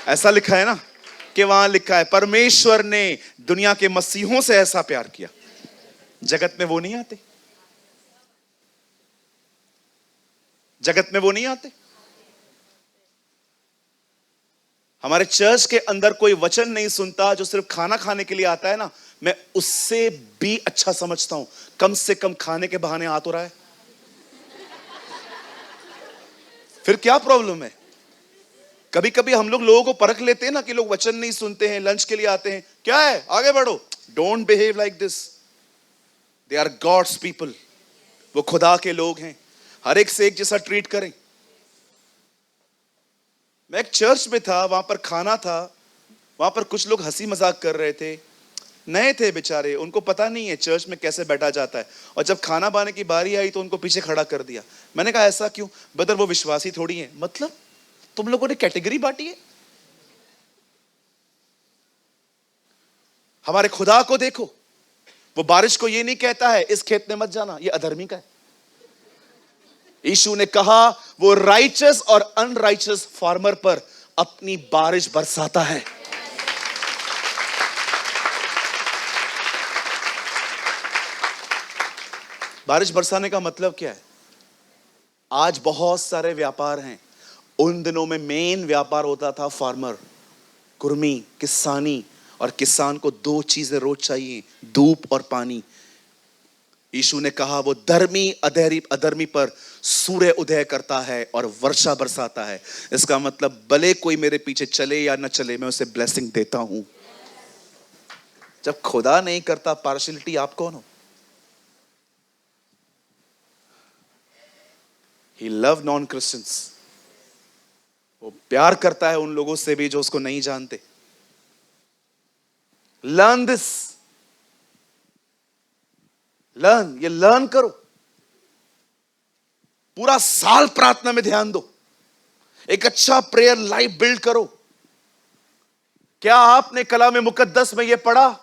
ऐसा लिखा है ना कि वहां लिखा है परमेश्वर ने दुनिया के मसीहों से ऐसा प्यार किया। जगत में वो नहीं आते, जगत में वो नहीं आते। हमारे चर्च के अंदर कोई वचन नहीं सुनता जो सिर्फ खाना खाने के लिए आता है ना, मैं उससे भी अच्छा समझता हूं, कम से कम खाने के बहाने आ तो रहा है। फिर क्या प्रॉब्लम है? कभी कभी हम लोगों को परख लेते हैं ना कि लोग वचन नहीं सुनते हैं, लंच के लिए आते हैं, क्या है आगे बढ़ो। Don't behave like this, they are God's people, वो खुदा के लोग हैं, हर एक से एक जैसा ट्रीट करें। मैं एक चर्च में था, वहां पर खाना था, वहां पर कुछ लोग हंसी मजाक कर रहे थे, नए थे बेचारे, उनको पता नहीं है चर्च में कैसे बैठा जाता है। और जब खाना बनाने की बारी आई तो उनको पीछे खड़ा कर दिया। मैंने कहा ऐसा क्यों? बदर वो विश्वासी थोड़ी है। मतलब तुम लोगों ने कैटेगरी बांटी है। हमारे खुदा को देखो, वो बारिश को ये नहीं कहता है इस खेत में मत जाना, ये अधर्मी का है। यीशु ने कहा वो राइचस और अनराइचस फार्मर पर अपनी बारिश बरसाता है। बारिश बरसाने का मतलब क्या है? आज बहुत सारे व्यापार हैं, उन दिनों में मेन व्यापार होता था फार्मर, कुर्मी, किसानी। और किसान को 2 चीजें रोज चाहिए, धूप और पानी। यीशु ने कहा वो धर्मी अधर्मी पर सूर्य उदय करता है और वर्षा बरसाता है। इसका मतलब भले कोई मेरे पीछे चले या न चले, मैं उसे ब्लेसिंग देता हूं। जब खुदा नहीं करता पार्शियलिटी, आप कौन हो? He loved non-Christians. वो प्यार करता है उन लोगों से भी जो उसको नहीं जानते। Learn this. ये लर्न करो। पूरा साल प्रार्थना में ध्यान दो। एक अच्छा प्रेयर लाइफ बिल्ड करो। क्या आपने कलाम मुकद्दस में यह पढ़ा?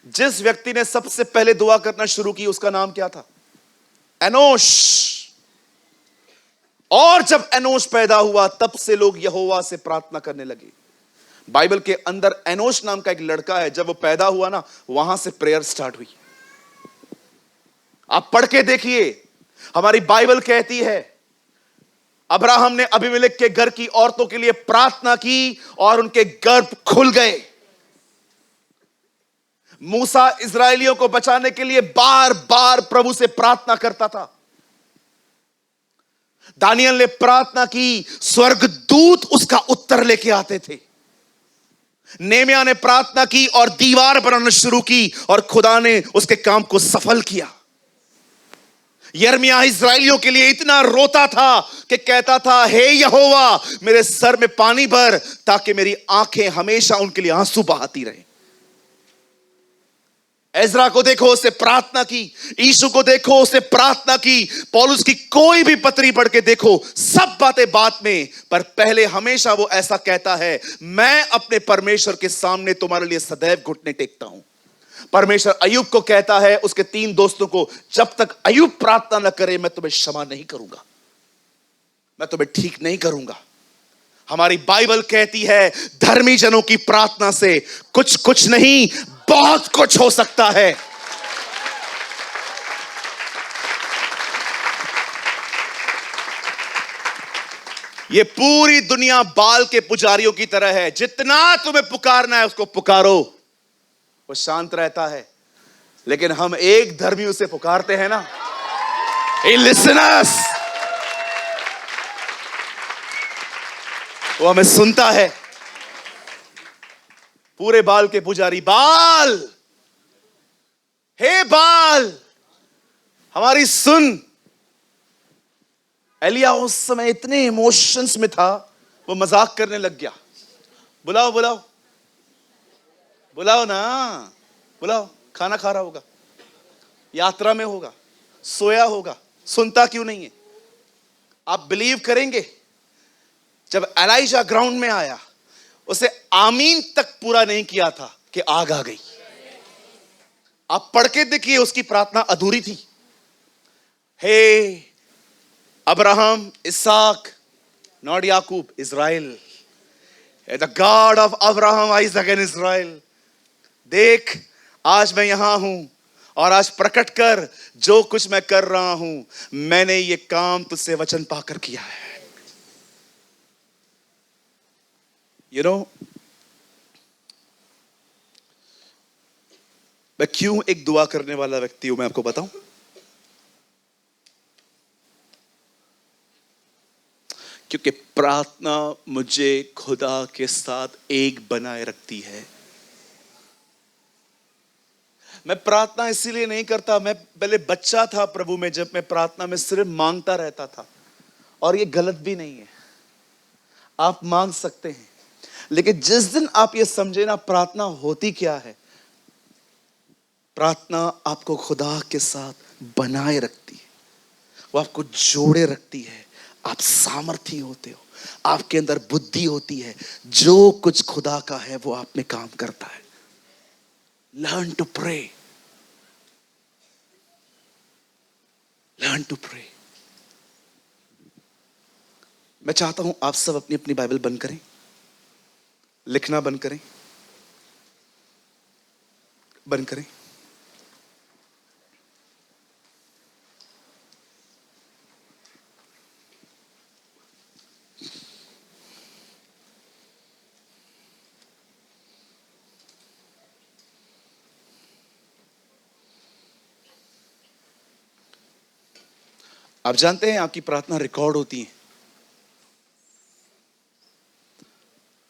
जिस व्यक्ति ने सबसे पहले दुआ करना शुरू की उसका नाम क्या था? एनोश। और जब एनोश पैदा हुआ तब से लोग यहोवा से प्रार्थना करने लगे। बाइबल के अंदर एनोश नाम का एक लड़का है, जब वो पैदा हुआ ना, वहां से प्रेयर स्टार्ट हुई। आप पढ़ के देखिए, हमारी बाइबल कहती है अब्राहम ने अबीमेलेक के घर की औरतों के लिए प्रार्थना की और उनके गर्भ खुल गए। मूसा इस्राएलियों को बचाने के लिए बार बार प्रभु से प्रार्थना करता था। दानियल ने प्रार्थना की, स्वर्गदूत उसका उत्तर लेके आते थे। नेमिया ने प्रार्थना की और दीवार बनाना शुरू की और खुदा ने उसके काम को सफल किया। यिर्मयाह इस्राएलियों के लिए इतना रोता था कि कहता था, हे यहोवा मेरे सर में पानी भर ताकि मेरी आंखें हमेशा उनके लिए आंसू बहाती रहे। एजरा को देखो, उससे प्रार्थना की। यीशु को देखो, उससे प्रार्थना की। पौलुस की कोई भी पत्री पढ़ के देखो, सब बातें बात में, पर पहले हमेशा वो ऐसा कहता है, मैं अपने परमेश्वर के सामने तुम्हारे लिए सदैव घुटने टेकता हूं। परमेश्वर अय्यूब को कहता है, उसके 3 दोस्तों को, जब तक अय्यूब प्रार्थना न करे मैं तुम्हें क्षमा नहीं करूंगा, मैं तुम्हें ठीक नहीं करूंगा। हमारी बाइबल कहती है धर्मी जनों की प्रार्थना से कुछ नहीं, बहुत कुछ हो सकता है। ये पूरी दुनिया बाल के पुजारियों की तरह है। जितना तुम्हें पुकारना है उसको पुकारो, वो शांत रहता है। लेकिन हम एक धर्मी उसे पुकारते हैं ना, He listens, वो हमें सुनता है। पूरे बाल के पुजारी, बाल, हे बाल हमारी सुन। एलिया उस समय इतने इमोशंस में था, वो मजाक करने लग गया। बुलाओ बुलाओ बुलाओ ना, बुलाओ। खाना खा रहा होगा, यात्रा में होगा, सोया होगा, सुनता क्यों नहीं है? आप बिलीव करेंगे, जब एलाइजा ग्राउंड में आया, उसे आमीन तक पूरा नहीं किया था कि आग आ गई। आप पढ़ के देखिए, उसकी प्रार्थना अधूरी थी। हे अब्राहम, इसाक, नॉट याकूब, Israel, the God of Abraham, Isaac and Israel, देख आज मैं यहां हूं और आज प्रकट कर जो कुछ मैं कर रहा हूं, मैंने ये काम तुझसे वचन पाकर किया है। You know, मैं क्यों एक दुआ करने वाला व्यक्ति हूं, मैं आपको बताऊं। क्योंकि प्रार्थना मुझे खुदा के साथ एक बनाए रखती है। मैं प्रार्थना इसीलिए नहीं करता, मैं पहले बच्चा था प्रभु में, जब मैं प्रार्थना में सिर्फ मांगता रहता था। और ये गलत भी नहीं है, आप मांग सकते हैं, लेकिन जिस दिन आप ये समझे ना प्रार्थना होती क्या है, प्रार्थना आपको खुदा के साथ बनाए रखती है, वो आपको जोड़े रखती है। आप सामर्थी होते हो, आपके अंदर बुद्धि होती है, जो कुछ खुदा का है वो आप में काम करता है। Learn to pray, learn to pray. मैं चाहता हूं आप सब अपनी अपनी बाइबल बंद करें, लिखना बंद करें, बंद करें। आप जानते हैं आपकी प्रार्थना रिकॉर्ड होती है।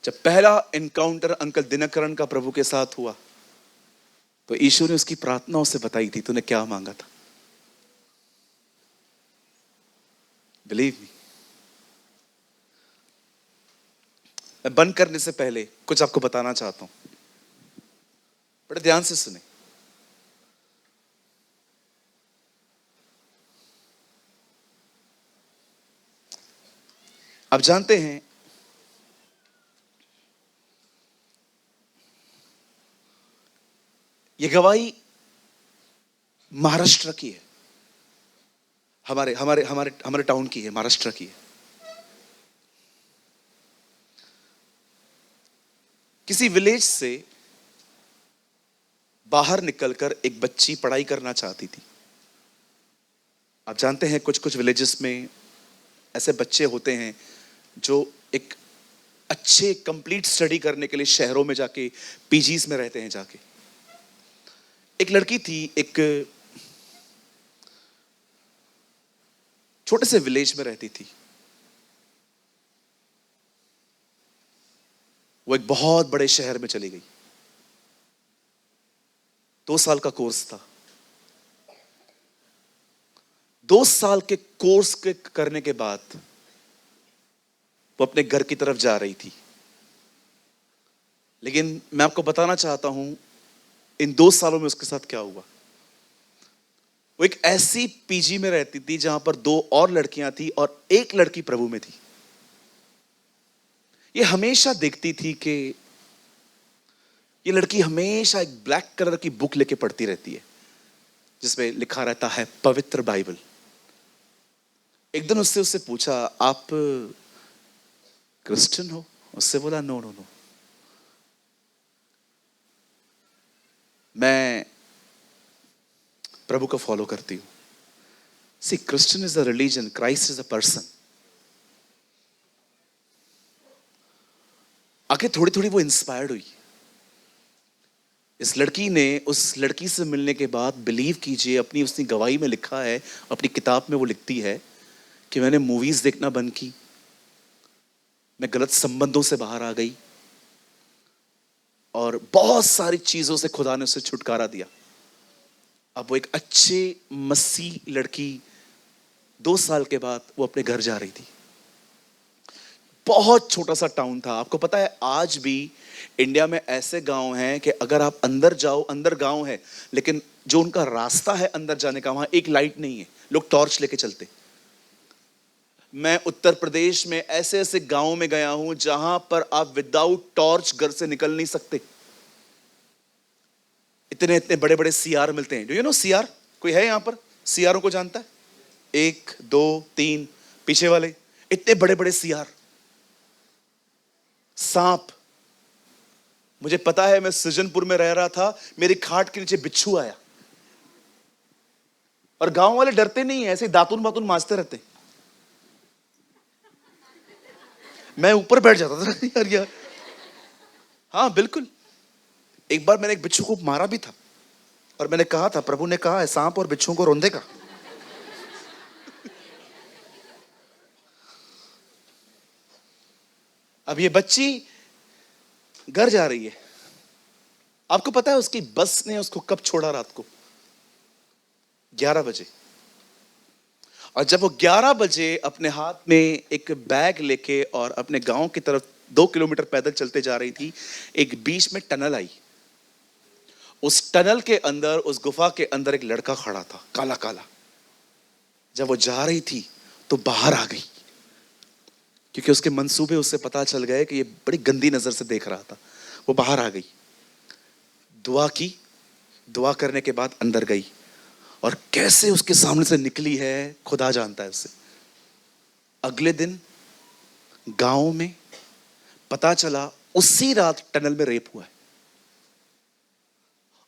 जब पहला एनकाउंटर अंकल दिनकरण का प्रभु के साथ हुआ तो ईश्वर ने उसकी प्रार्थना उसे बताई थी, तूने क्या मांगा था। Believe me. मैं बंद करने से पहले कुछ आपको बताना चाहता हूं, बड़े ध्यान से सुने। आप जानते हैं ये गवाही महाराष्ट्र की है, हमारे हमारे हमारे हमारे टाउन की है, महाराष्ट्र की है। किसी विलेज से बाहर निकलकर एक बच्ची पढ़ाई करना चाहती थी। आप जानते हैं कुछ कुछ विलेजेस में ऐसे बच्चे होते हैं जो एक अच्छे कंप्लीट स्टडी करने के लिए शहरों में जाके पीजीज में रहते हैं जाके। एक लड़की थी, एक छोटे से विलेज में रहती थी। वो एक बहुत बड़े शहर में चली गई। 2 साल का कोर्स था। 2 साल के कोर्स के करने के बाद वो अपने घर की तरफ जा रही थी। लेकिन मैं आपको बताना चाहता हूं इन 2 सालों में उसके साथ क्या हुआ। वो एक ऐसी पीजी में रहती थी जहां पर 2 और लड़कियां थी और एक लड़की प्रभु में थी। ये हमेशा देखती थी कि ये लड़की हमेशा एक ब्लैक कलर की बुक लेके पढ़ती रहती है जिसमें लिखा रहता है पवित्र बाइबल। एक दिन उससे पूछा, आप क्रिश्चियन हो? उससे बोला नो नो नो, मैं प्रभु को फॉलो करती हूं। See, Christian is a religion, Christ is a person. आगे थोड़ी थोड़ी वो इंस्पायर्ड हुई। इस लड़की ने उस लड़की से मिलने के बाद, बिलीव कीजिए, अपनी उसने गवाही में लिखा है, अपनी किताब में वो लिखती है कि मैंने मूवीज देखना बंद की, मैं गलत संबंधों से बाहर आ गई और बहुत सारी चीजों से खुदा ने उसे छुटकारा दिया। अब वो एक अच्छे मसीह लड़की 2 साल के बाद वो अपने घर जा रही थी। बहुत छोटा सा टाउन था। आपको पता है आज भी इंडिया में ऐसे गांव हैं कि अगर आप अंदर जाओ, अंदर गांव है लेकिन जो उनका रास्ता है अंदर जाने का, वहां एक लाइट नहीं है, लोग टॉर्च लेके चलते। मैं उत्तर प्रदेश में ऐसे ऐसे गांव में गया हूं जहां पर आप विदाउट टॉर्च घर से निकल नहीं सकते। इतने इतने बड़े बड़े सीआर मिलते हैं। Do you know CR? कोई है यहां पर सीआरों को जानता है? 1 2 3 पीछे वाले, इतने बड़े बड़े सीआर। सांप, मुझे पता है, मैं सृजनपुर में रह रहा था, मेरी खाट के नीचे बिच्छू आया और गांव वाले डरते नहीं है, ऐसे दातुन बातुन मांजते रहते। मैं ऊपर बैठ जाता था यार। हाँ बिल्कुल। एक बार मैंने एक बिच्छू को मारा भी था और मैंने कहा था, प्रभु ने कहा है सांप और बिच्छुओं को रौंदेगा। अब ये बच्ची घर जा रही है। आपको पता है उसकी बस ने उसको कब छोड़ा? रात को 11 बजे। और जब वो 11 बजे अपने हाथ में एक बैग लेके और अपने गांव की तरफ 2 किलोमीटर पैदल चलते जा रही थी, एक बीच में टनल आई। उस टनल के अंदर, उस गुफा के अंदर एक लड़का खड़ा था, काला काला। जब वो जा रही थी तो बाहर आ गई क्योंकि उसके मंसूबे उससे पता चल गए कि ये बड़ी गंदी नजर से देख रहा था। वो बाहर आ गई, दुआ की, दुआ करने के बाद अंदर गई और कैसे उसके सामने से निकली है खुदा जानता है उसे। अगले दिन गांव में पता चला उसी रात टनल में रेप हुआ है।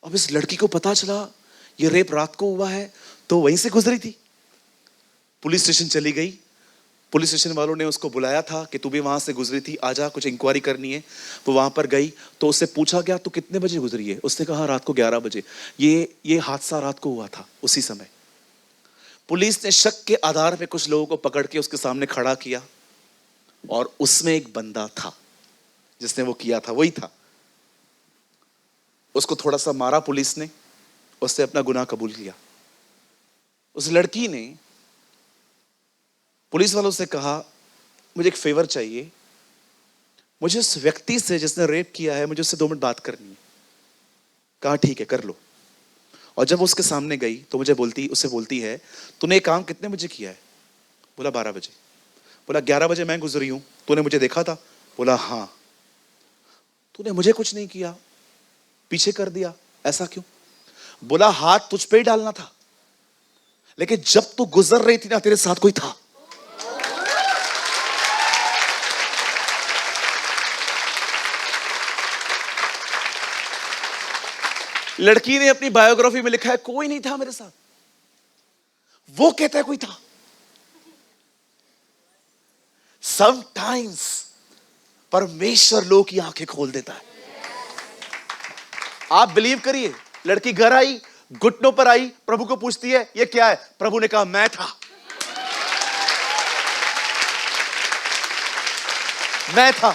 अब इस लड़की को पता चला ये रेप रात को हुआ है तो वहीं से गुजरी थी। पुलिस स्टेशन चली गई। पुलिस स्टेशन वालों ने उसको बुलाया था कि तू भी वहां से गुजरी थी, आजा कुछ इंक्वायरी करनी है। वो वहां पर गई तो उससे पूछा गया तू कितने बजे गुजरी है? उसने कहा रात को 11 बजे। ये हादसा रात को हुआ था उसी समय। पुलिस ने शक के आधार पे कुछ लोगों को पकड़ के उसके सामने खड़ा किया और उसमें एक बंदा था, जिसने वो किया था वही था। उसको थोड़ा सा मारा पुलिस ने, उसने अपना गुनाह कबूल किया। उस लड़की ने पुलिस वालों से कहा, मुझे एक फेवर चाहिए, मुझे उस व्यक्ति से जिसने रेप किया है, मुझे उससे 2 मिनट बात करनी है। कहा ठीक है, कर लो। और जब उसके सामने गई तो उससे बोलती है, तूने ये काम कितने बजे किया है? बोला 12 बजे। बोला 11 बजे मैं गुजरी हूं, तूने मुझे देखा था? बोला हाँ। तूने मुझे कुछ नहीं किया, पीछे कर दिया, ऐसा क्यों? बोला हाथ तुझ पे ही डालना था, लेकिन जब तू गुजर रही थी ना, तेरे साथ कोई था। लड़की ने अपनी बायोग्राफी में लिखा है, कोई नहीं था मेरे साथ। वो कहता है कोई था। समटाइम्स परमेश्वर लोगों की आंखें खोल देता है। आप बिलीव करिए, लड़की घर आई, घुटनों पर आई, प्रभु को पूछती है ये क्या है? प्रभु ने कहा मैं था, मैं था।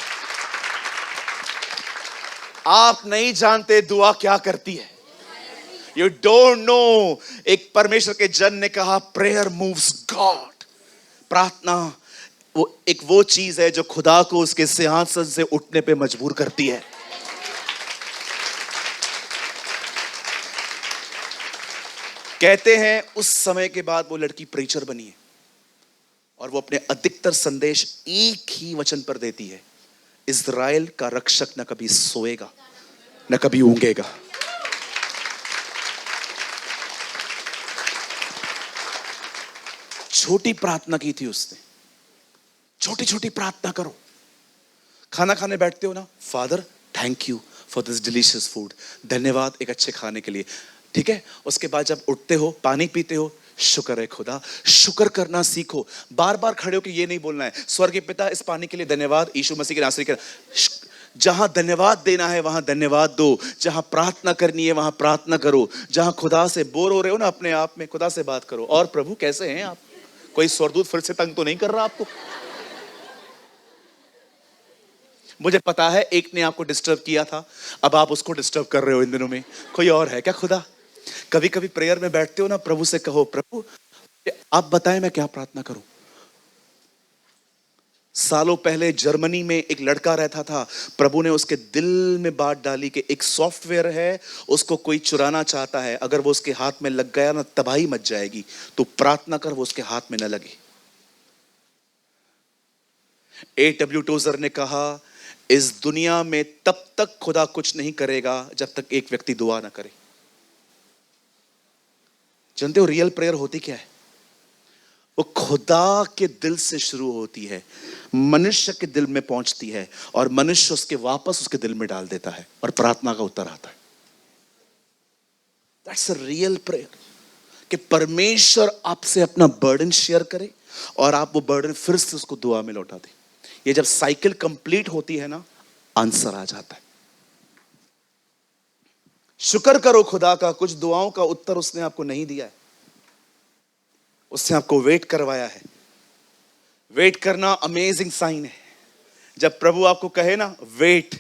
आप नहीं जानते दुआ क्या करती है। You don't know. एक परमेश्वर के जन ने कहा, प्रेयर मूव्स गॉड। प्रार्थना वो चीज है जो खुदा को उसके सिंहासन से उठने पे मजबूर करती है। कहते हैं उस समय के बाद वो लड़की प्रीचर बनी है और वो अपने अधिकतर संदेश एक ही वचन पर देती है, इज़राइल का रक्षक न कभी सोएगा न कभी ऊंघेगा। छोटी प्रार्थना की थी उसने। छोटी छोटी प्रार्थना करो। खाना खाने बैठते हो ना, father thank you for this delicious food, धन्यवाद एक अच्छे खाने के लिए, ठीक है। उसके बाद जब उठते हो, पानी पीते हो, शुक्र है खुदा, शुक्र करना सीखो। बार बार खड़े हो कि ये नहीं बोलना है, स्वर्गीय पिता इस पानी के लिए धन्यवाद, यीशु मसीह के नासरी के। जहां धन्यवाद देना है वहां धन्यवाद दो, जहां प्रार्थना करनी है वहां प्रार्थना करो, जहां खुदा से बोर हो रहे हो ना अपने आप में, खुदा से बात करो। और प्रभु कैसे हैं आप? कोई स्वर्गदूत फिर से तंग तो नहीं कर रहा आपको? मुझे पता है एक ने आपको डिस्टर्ब किया था, अब आप उसको डिस्टर्ब कर रहे हो इन दिनों में। कोई और है क्या खुदा? कभी कभी प्रेयर में बैठते हो ना, प्रभु से कहो, प्रभु आप बताएं मैं क्या प्रार्थना करूं। सालों पहले जर्मनी में एक लड़का रहता था, प्रभु ने उसके दिल में बात डाली कि एक सॉफ्टवेयर है, उसको कोई चुराना चाहता है, अगर वो उसके हाथ में लग गया ना तबाही मच जाएगी, तो प्रार्थना कर वो उसके हाथ में न लगे। A.W. टोजर ने कहा, इस दुनिया में तब तक खुदा कुछ नहीं करेगा जब तक एक व्यक्ति दुआ ना करे। जानते हो रियल प्रेयर होती क्या है? वो खुदा के दिल से शुरू होती है, मनुष्य के दिल में पहुंचती है और मनुष्य उसके वापस उसके दिल में डाल देता है और प्रार्थना का उत्तर आता है। दैट्स अ रियल प्रेयर, कि परमेश्वर आपसे अपना बर्डन शेयर करे और आप वो बर्डन फिर से उसको दुआ में लौटा दें। ये जब साइकिल कंप्लीट होती है ना, आंसर आ जाता है। शुक्र करो खुदा का, कुछ दुआओं का उत्तर उसने आपको नहीं दिया है, उसने आपको वेट करवाया है। वेट करना अमेजिंग साइन है। जब प्रभु आपको कहे ना वेट,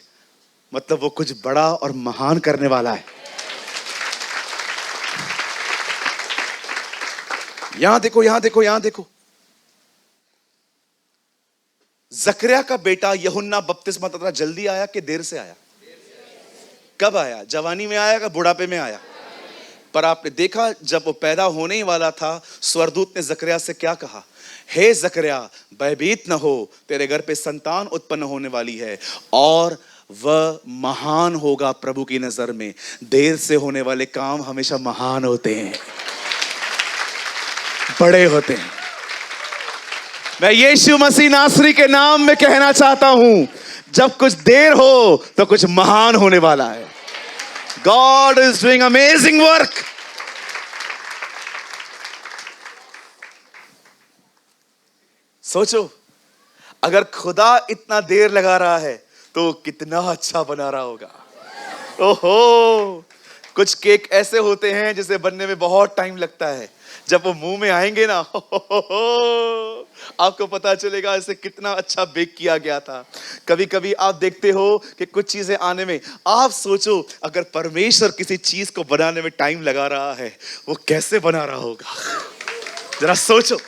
मतलब वो कुछ बड़ा और महान करने वाला है। यहां देखो, यहां देखो, यहां देखो। जकरिया का बेटा यूहन्ना बपतिस्मा देता था, जल्दी आया कि देर से आया? कब आया? जवानी में आया कि बुढ़ापे में आया? पर आपने देखा जब वो पैदा होने ही वाला था, स्वर्गदूत ने जकरिया से क्या कहा? हे जकरिया, भयभीत न हो, तेरे घर पे संतान उत्पन्न होने वाली है और वह महान होगा प्रभु की नजर में। देर से होने वाले काम हमेशा महान होते हैं, बड़े होते हैं। मैं यीशु मसीह नासरी के नाम में कहना चाहता हूं, जब कुछ देर हो तो कुछ महान होने वाला है। God is doing amazing work. सोचो, अगर खुदा इतना देर लगा रहा है तो कितना अच्छा बना रहा होगा। ओहो, कुछ केक ऐसे होते हैं जिसे बनने में बहुत टाइम लगता है, जब वो मुंह में आएंगे ना आपको पता चलेगा इसे कितना अच्छा बेक किया गया था। कभी कभी आप देखते हो कि कुछ चीजें आने में, आप सोचो अगर परमेश्वर किसी चीज को बनाने में टाइम लगा रहा है, वो कैसे बना रहा होगा, जरा सोचो।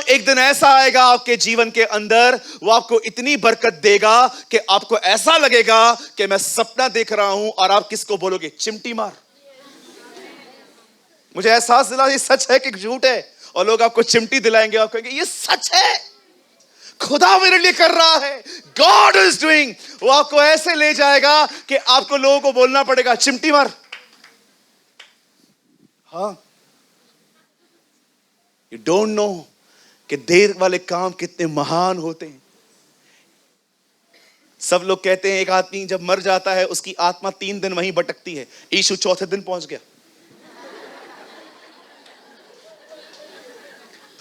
एक दिन ऐसा आएगा आपके जीवन के अंदर, वो आपको इतनी बरकत देगा कि आपको ऐसा लगेगा कि मैं सपना देख रहा हूं, और आप किसको बोलोगे, चिमटी मार। मुझे एहसास दिला ये सच है कि झूठ है, और लोग आपको चिमटी दिलाएंगे, आप कहेंगे ये सच है, खुदा मेरे लिए कर रहा है, गॉड इज डूइंग। वो आपको ऐसे ले जाएगा कि आपको लोगों को बोलना पड़ेगा चिमटी मार। हाँ, यू डोंट नो कि देर वाले काम कितने महान होते हैं। सब लोग कहते हैं एक आदमी जब मर जाता है उसकी आत्मा 3 दिन वहीं भटकती है। यीशु चौथे दिन पहुंच गया।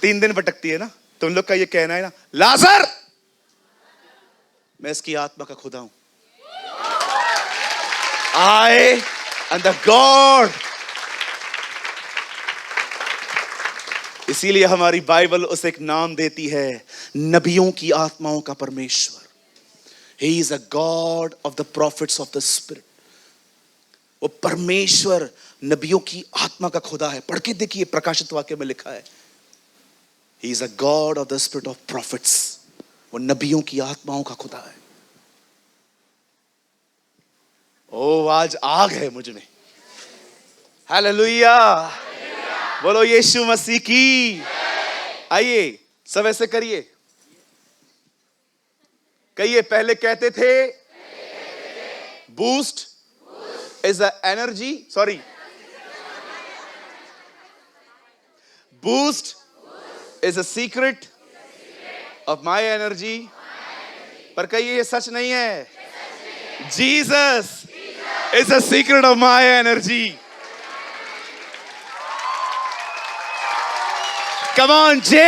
3 दिन भटकती है ना। तुम लोग का ये कहना है ना, लाजर मैं इसकी आत्मा का खुदा हूं। I am the God. इसीलिए हमारी बाइबल उसे एक नाम देती है, नबियों की आत्माओं का परमेश्वर। He is a God of the prophets of the Spirit. वो परमेश्वर नबियों की आत्मा का खुदा है। पढ़ के देखिए, प्रकाशित वाक्य में लिखा है, He is a God of the Spirit of prophets. वो नबियों की आत्माओं का खुदा है। ओ, आज आग है मुझ में। हालेलुया, बोलो यीशु मसीह की। आइए सब ऐसे करिए, कहिए। पहले कहते थे boost is a energy, sorry, boost is a secret of my energy. पर कहिए ये सच नहीं है, Jesus is a secret of my energy. Come on, J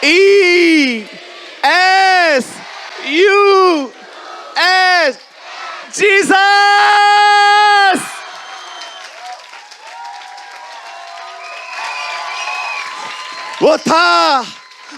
E S U S, Jesus। वो था,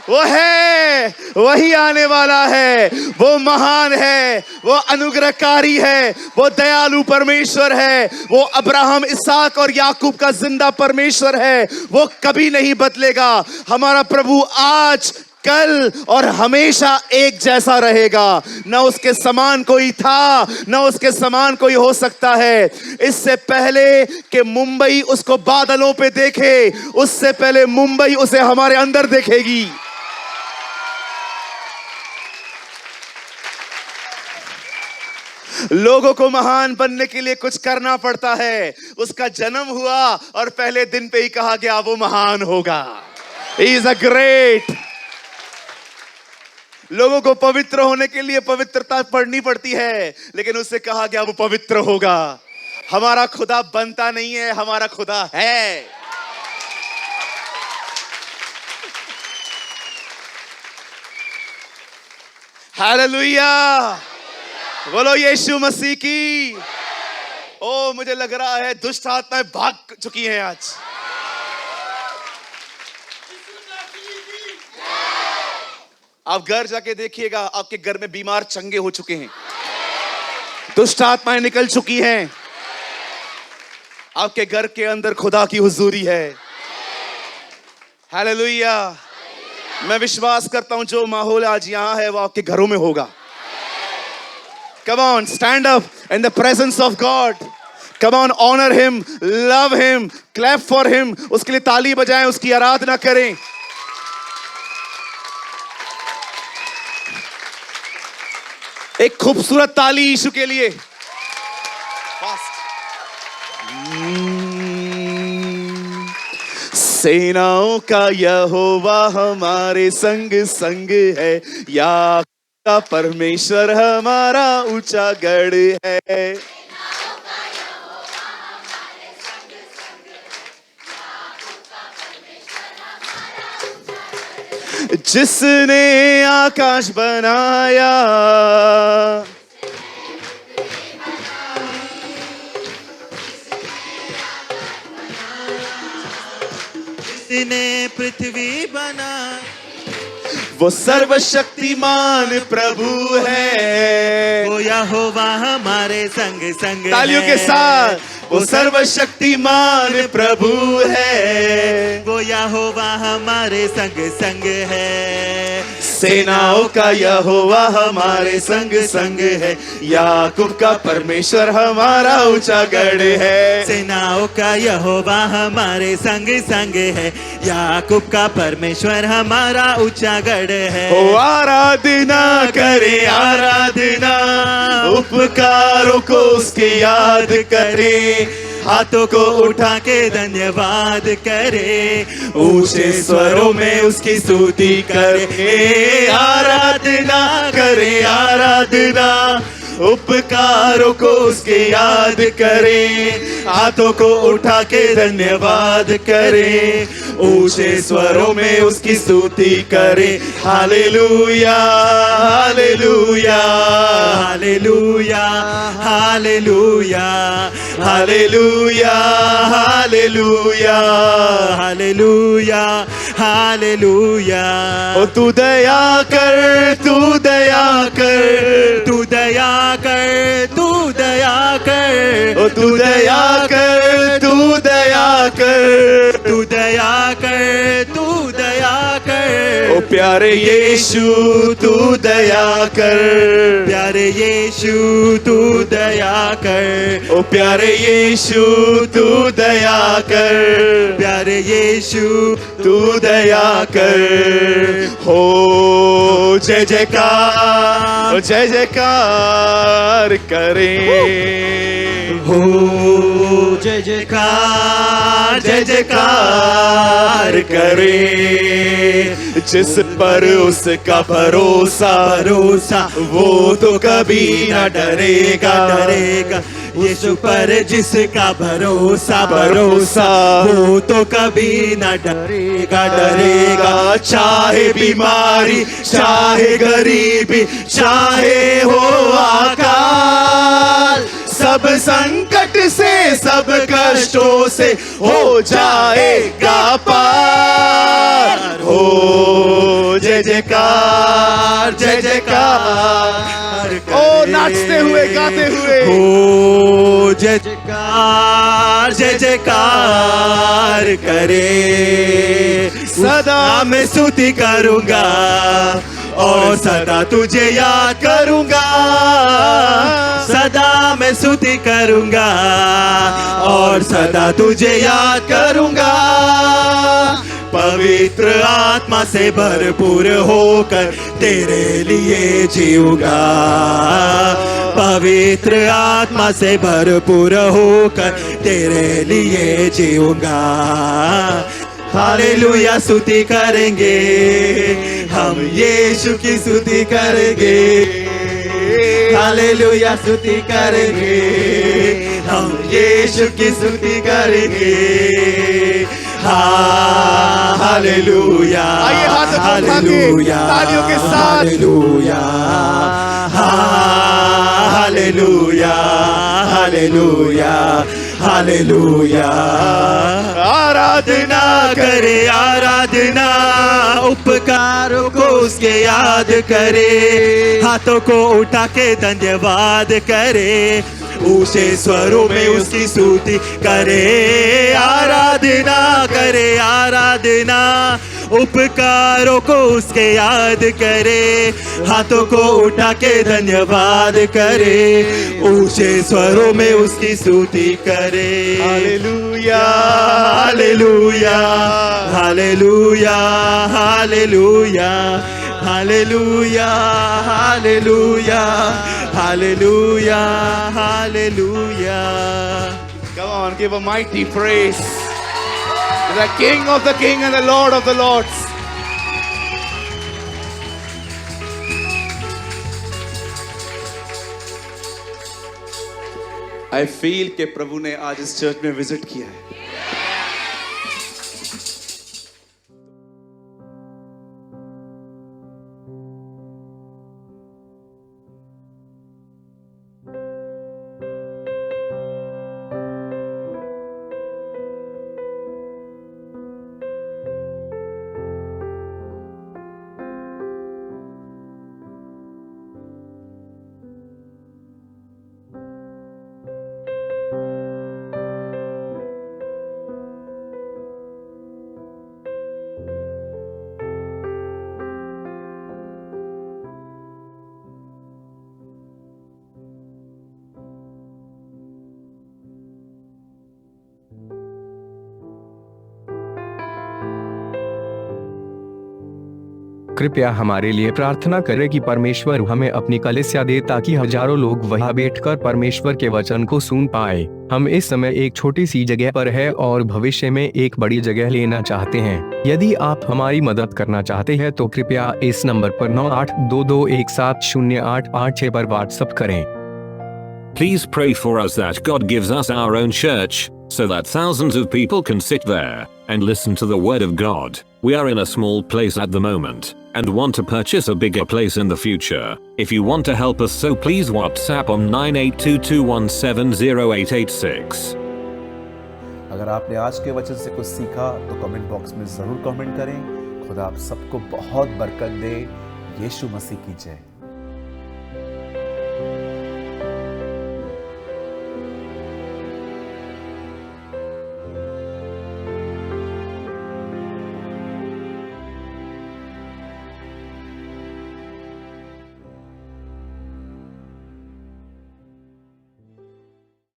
वो है, वही आने वाला है। वो महान है, वो अनुग्रहकारी है, वो दयालु परमेश्वर है, वो अब्राहम, इसहाक और याकूब का जिंदा परमेश्वर है। वो कभी नहीं बदलेगा। हमारा प्रभु आज, कल और हमेशा एक जैसा रहेगा। न उसके समान कोई था, न उसके समान कोई हो सकता है। इससे पहले कि मुंबई उसको बादलों पे देखे, उससे पहले मुंबई उसे हमारे अंदर देखेगी। लोगों को महान बनने के लिए कुछ करना पड़ता है। उसका जन्म हुआ और पहले दिन पे ही कहा गया वो महान होगा। He is a great। लोगों को पवित्र होने के लिए पवित्रता पढ़नी पड़ती है, लेकिन उससे कहा गया वो पवित्र होगा। हमारा खुदा बनता नहीं है, हमारा खुदा है। हालेलुया, बोलो यीशु मसीह की। ओ, मुझे लग रहा है दुष्ट आत्माएं भाग चुकी हैं आज। आप घर जाके देखिएगा, आपके घर में बीमार चंगे हो चुके हैं, दुष्ट आत्माएं निकल चुकी हैं। आपके घर के अंदर खुदा की हुजूरी है। हालेलुया। मैं विश्वास करता हूं जो माहौल आज यहां है वो आपके घरों में होगा। Come on, stand up in the presence of God. Come on, honor him, love him, clap for him. उसके लिए ताली बजाएं, उसकी आराधना करें। एक खूबसूरत ताली यीशु के लिए। सेनाओं का यहोवा हमारे संग संग है, या का परमेश्वर हमारा ऊंचा गढ़ है। जिसने आकाश बनाया, पृथ्वी बनाई। वो सर्वशक्तिमान प्रभु है। वो यहोवा हमारे संग संग तालियों है। के साथ, वो सर्वशक्तिमान प्रभु है। वो यहोवा हमारे संग संग है। सेनाओं का यहोवा हमारे संग संग है। याकूब का परमेश्वर हमारा ऊंचा गढ़ है। सेनाओं का यहोवा हमारे संग संग है। याकूब का परमेश्वर हमारा ऊंचा गढ़ है। ओ आराधना करे आराधना, उपकारों को उसके याद करे। हाथों को उठा के धन्यवाद करे। ऊंचे स्वरों में उसकी स्तुति करे। आराधना करे आराधना, उपकारों को उसके याद करे। हाथों को उठा के धन्यवाद करे। ऊंचे स्वरों में उसकी स्तुति करे। हालेलुया हालेलुया हालेलुया हालेलुया हालेलुया हालेलुया हालेलुया हालेलुया। ओ तू दया कर तू दया कर, तू दया कर तू दया कर। ओ तू दया कर तू दया कर, तू दया कर तू दया कर। ओ प्यारे यीशु तू दया कर। प्यारे यीशु तू दया कर। ओ प्यारे यीशु तू दया कर। प्यारे यीशु तू दया कर। हो जय जयकार, जय जयकार करें। हो जय जयकार जय जयकार करे। जिस पर उसका भरोसा भरोसा वो तो कभी न डरेगा डरेगा। यीशु पर जिसका भरोसा भरोसा वो तो कभी न डरेगा डरेगा। चाहे बीमारी चाहे गरीबी चाहे हो अकाल, सब संकट से सब कष्टों से हो जाएगा पार। हो जय जयकार जय जयकार। ओ नाचते हुए गाते हुए हो जय जयकार जय जयकार करे। सदा मैं स्तुति करूंगा और सदा तुझे याद करूंगा। सदा मैं स्तुति करूंगा और सदा तुझे याद करूंगा। पवित्र आत्मा से भरपूर होकर तेरे लिए जीऊंगा। पवित्र आत्मा से भरपूर होकर तेरे लिए जीऊंगा। हालेलुया स्तुति करेंगे हम, यीशु की स्तुति करेंगे। हालेलुया स्तुति करेंगे हम, यीशु की स्तुति करेंगे। हालेलुया आइए हाथ उठा के हालेलुया तालियों के साथ। हालेलुया हालेलुया हालेलुया हालेलुया। आराधना करे आराधना, उपकारों को उसके याद करे। हाथों को उठा के धन्यवाद करे। ऊंचे स्वरों में उसकी स्तुति करे। आराधना करे आराधना, उपकारों को उसके याद करे। हाथों को उठा के धन्यवाद करे। ऊंचे स्वरों में उसकी स्तुति करे। हालेलुया हालेलुया हालेलुया हालेलुया हालेलुया हालेलुया हालेलुया hallelujah. Come on, give a mighty praise to the King of the King and the Lord of the Lords. I feel कि प्रभु ने आज इस चर्च में विजिट किया है। कृपया हमारे लिए प्रार्थना करें कि परमेश्वर हमें अपनी कलीसिया दे ताकि हजारों लोग वहां बैठकर परमेश्वर के वचन को सुन पाए। हम इस समय एक छोटी सी जगह पर है और भविष्य में एक बड़ी जगह लेना चाहते हैं। यदि आप हमारी मदद करना चाहते हैं तो कृपया इस नंबर पर 9822170886 पर व्हाट्सएप करें। Please pray for us that God gives us our own church, so that thousands of people can sit there and listen to the word of God. We are in a small place at the moment and want to purchase a bigger place in the future. If you want to help us, so please WhatsApp on 9822170886. अगर आपने आज के वचन से कुछ सीखा तो कमेंट बॉक्स में जरूर कमेंट करें। खुदा आप सबको बहुत बरकत दे। यीशु मसीह की जय।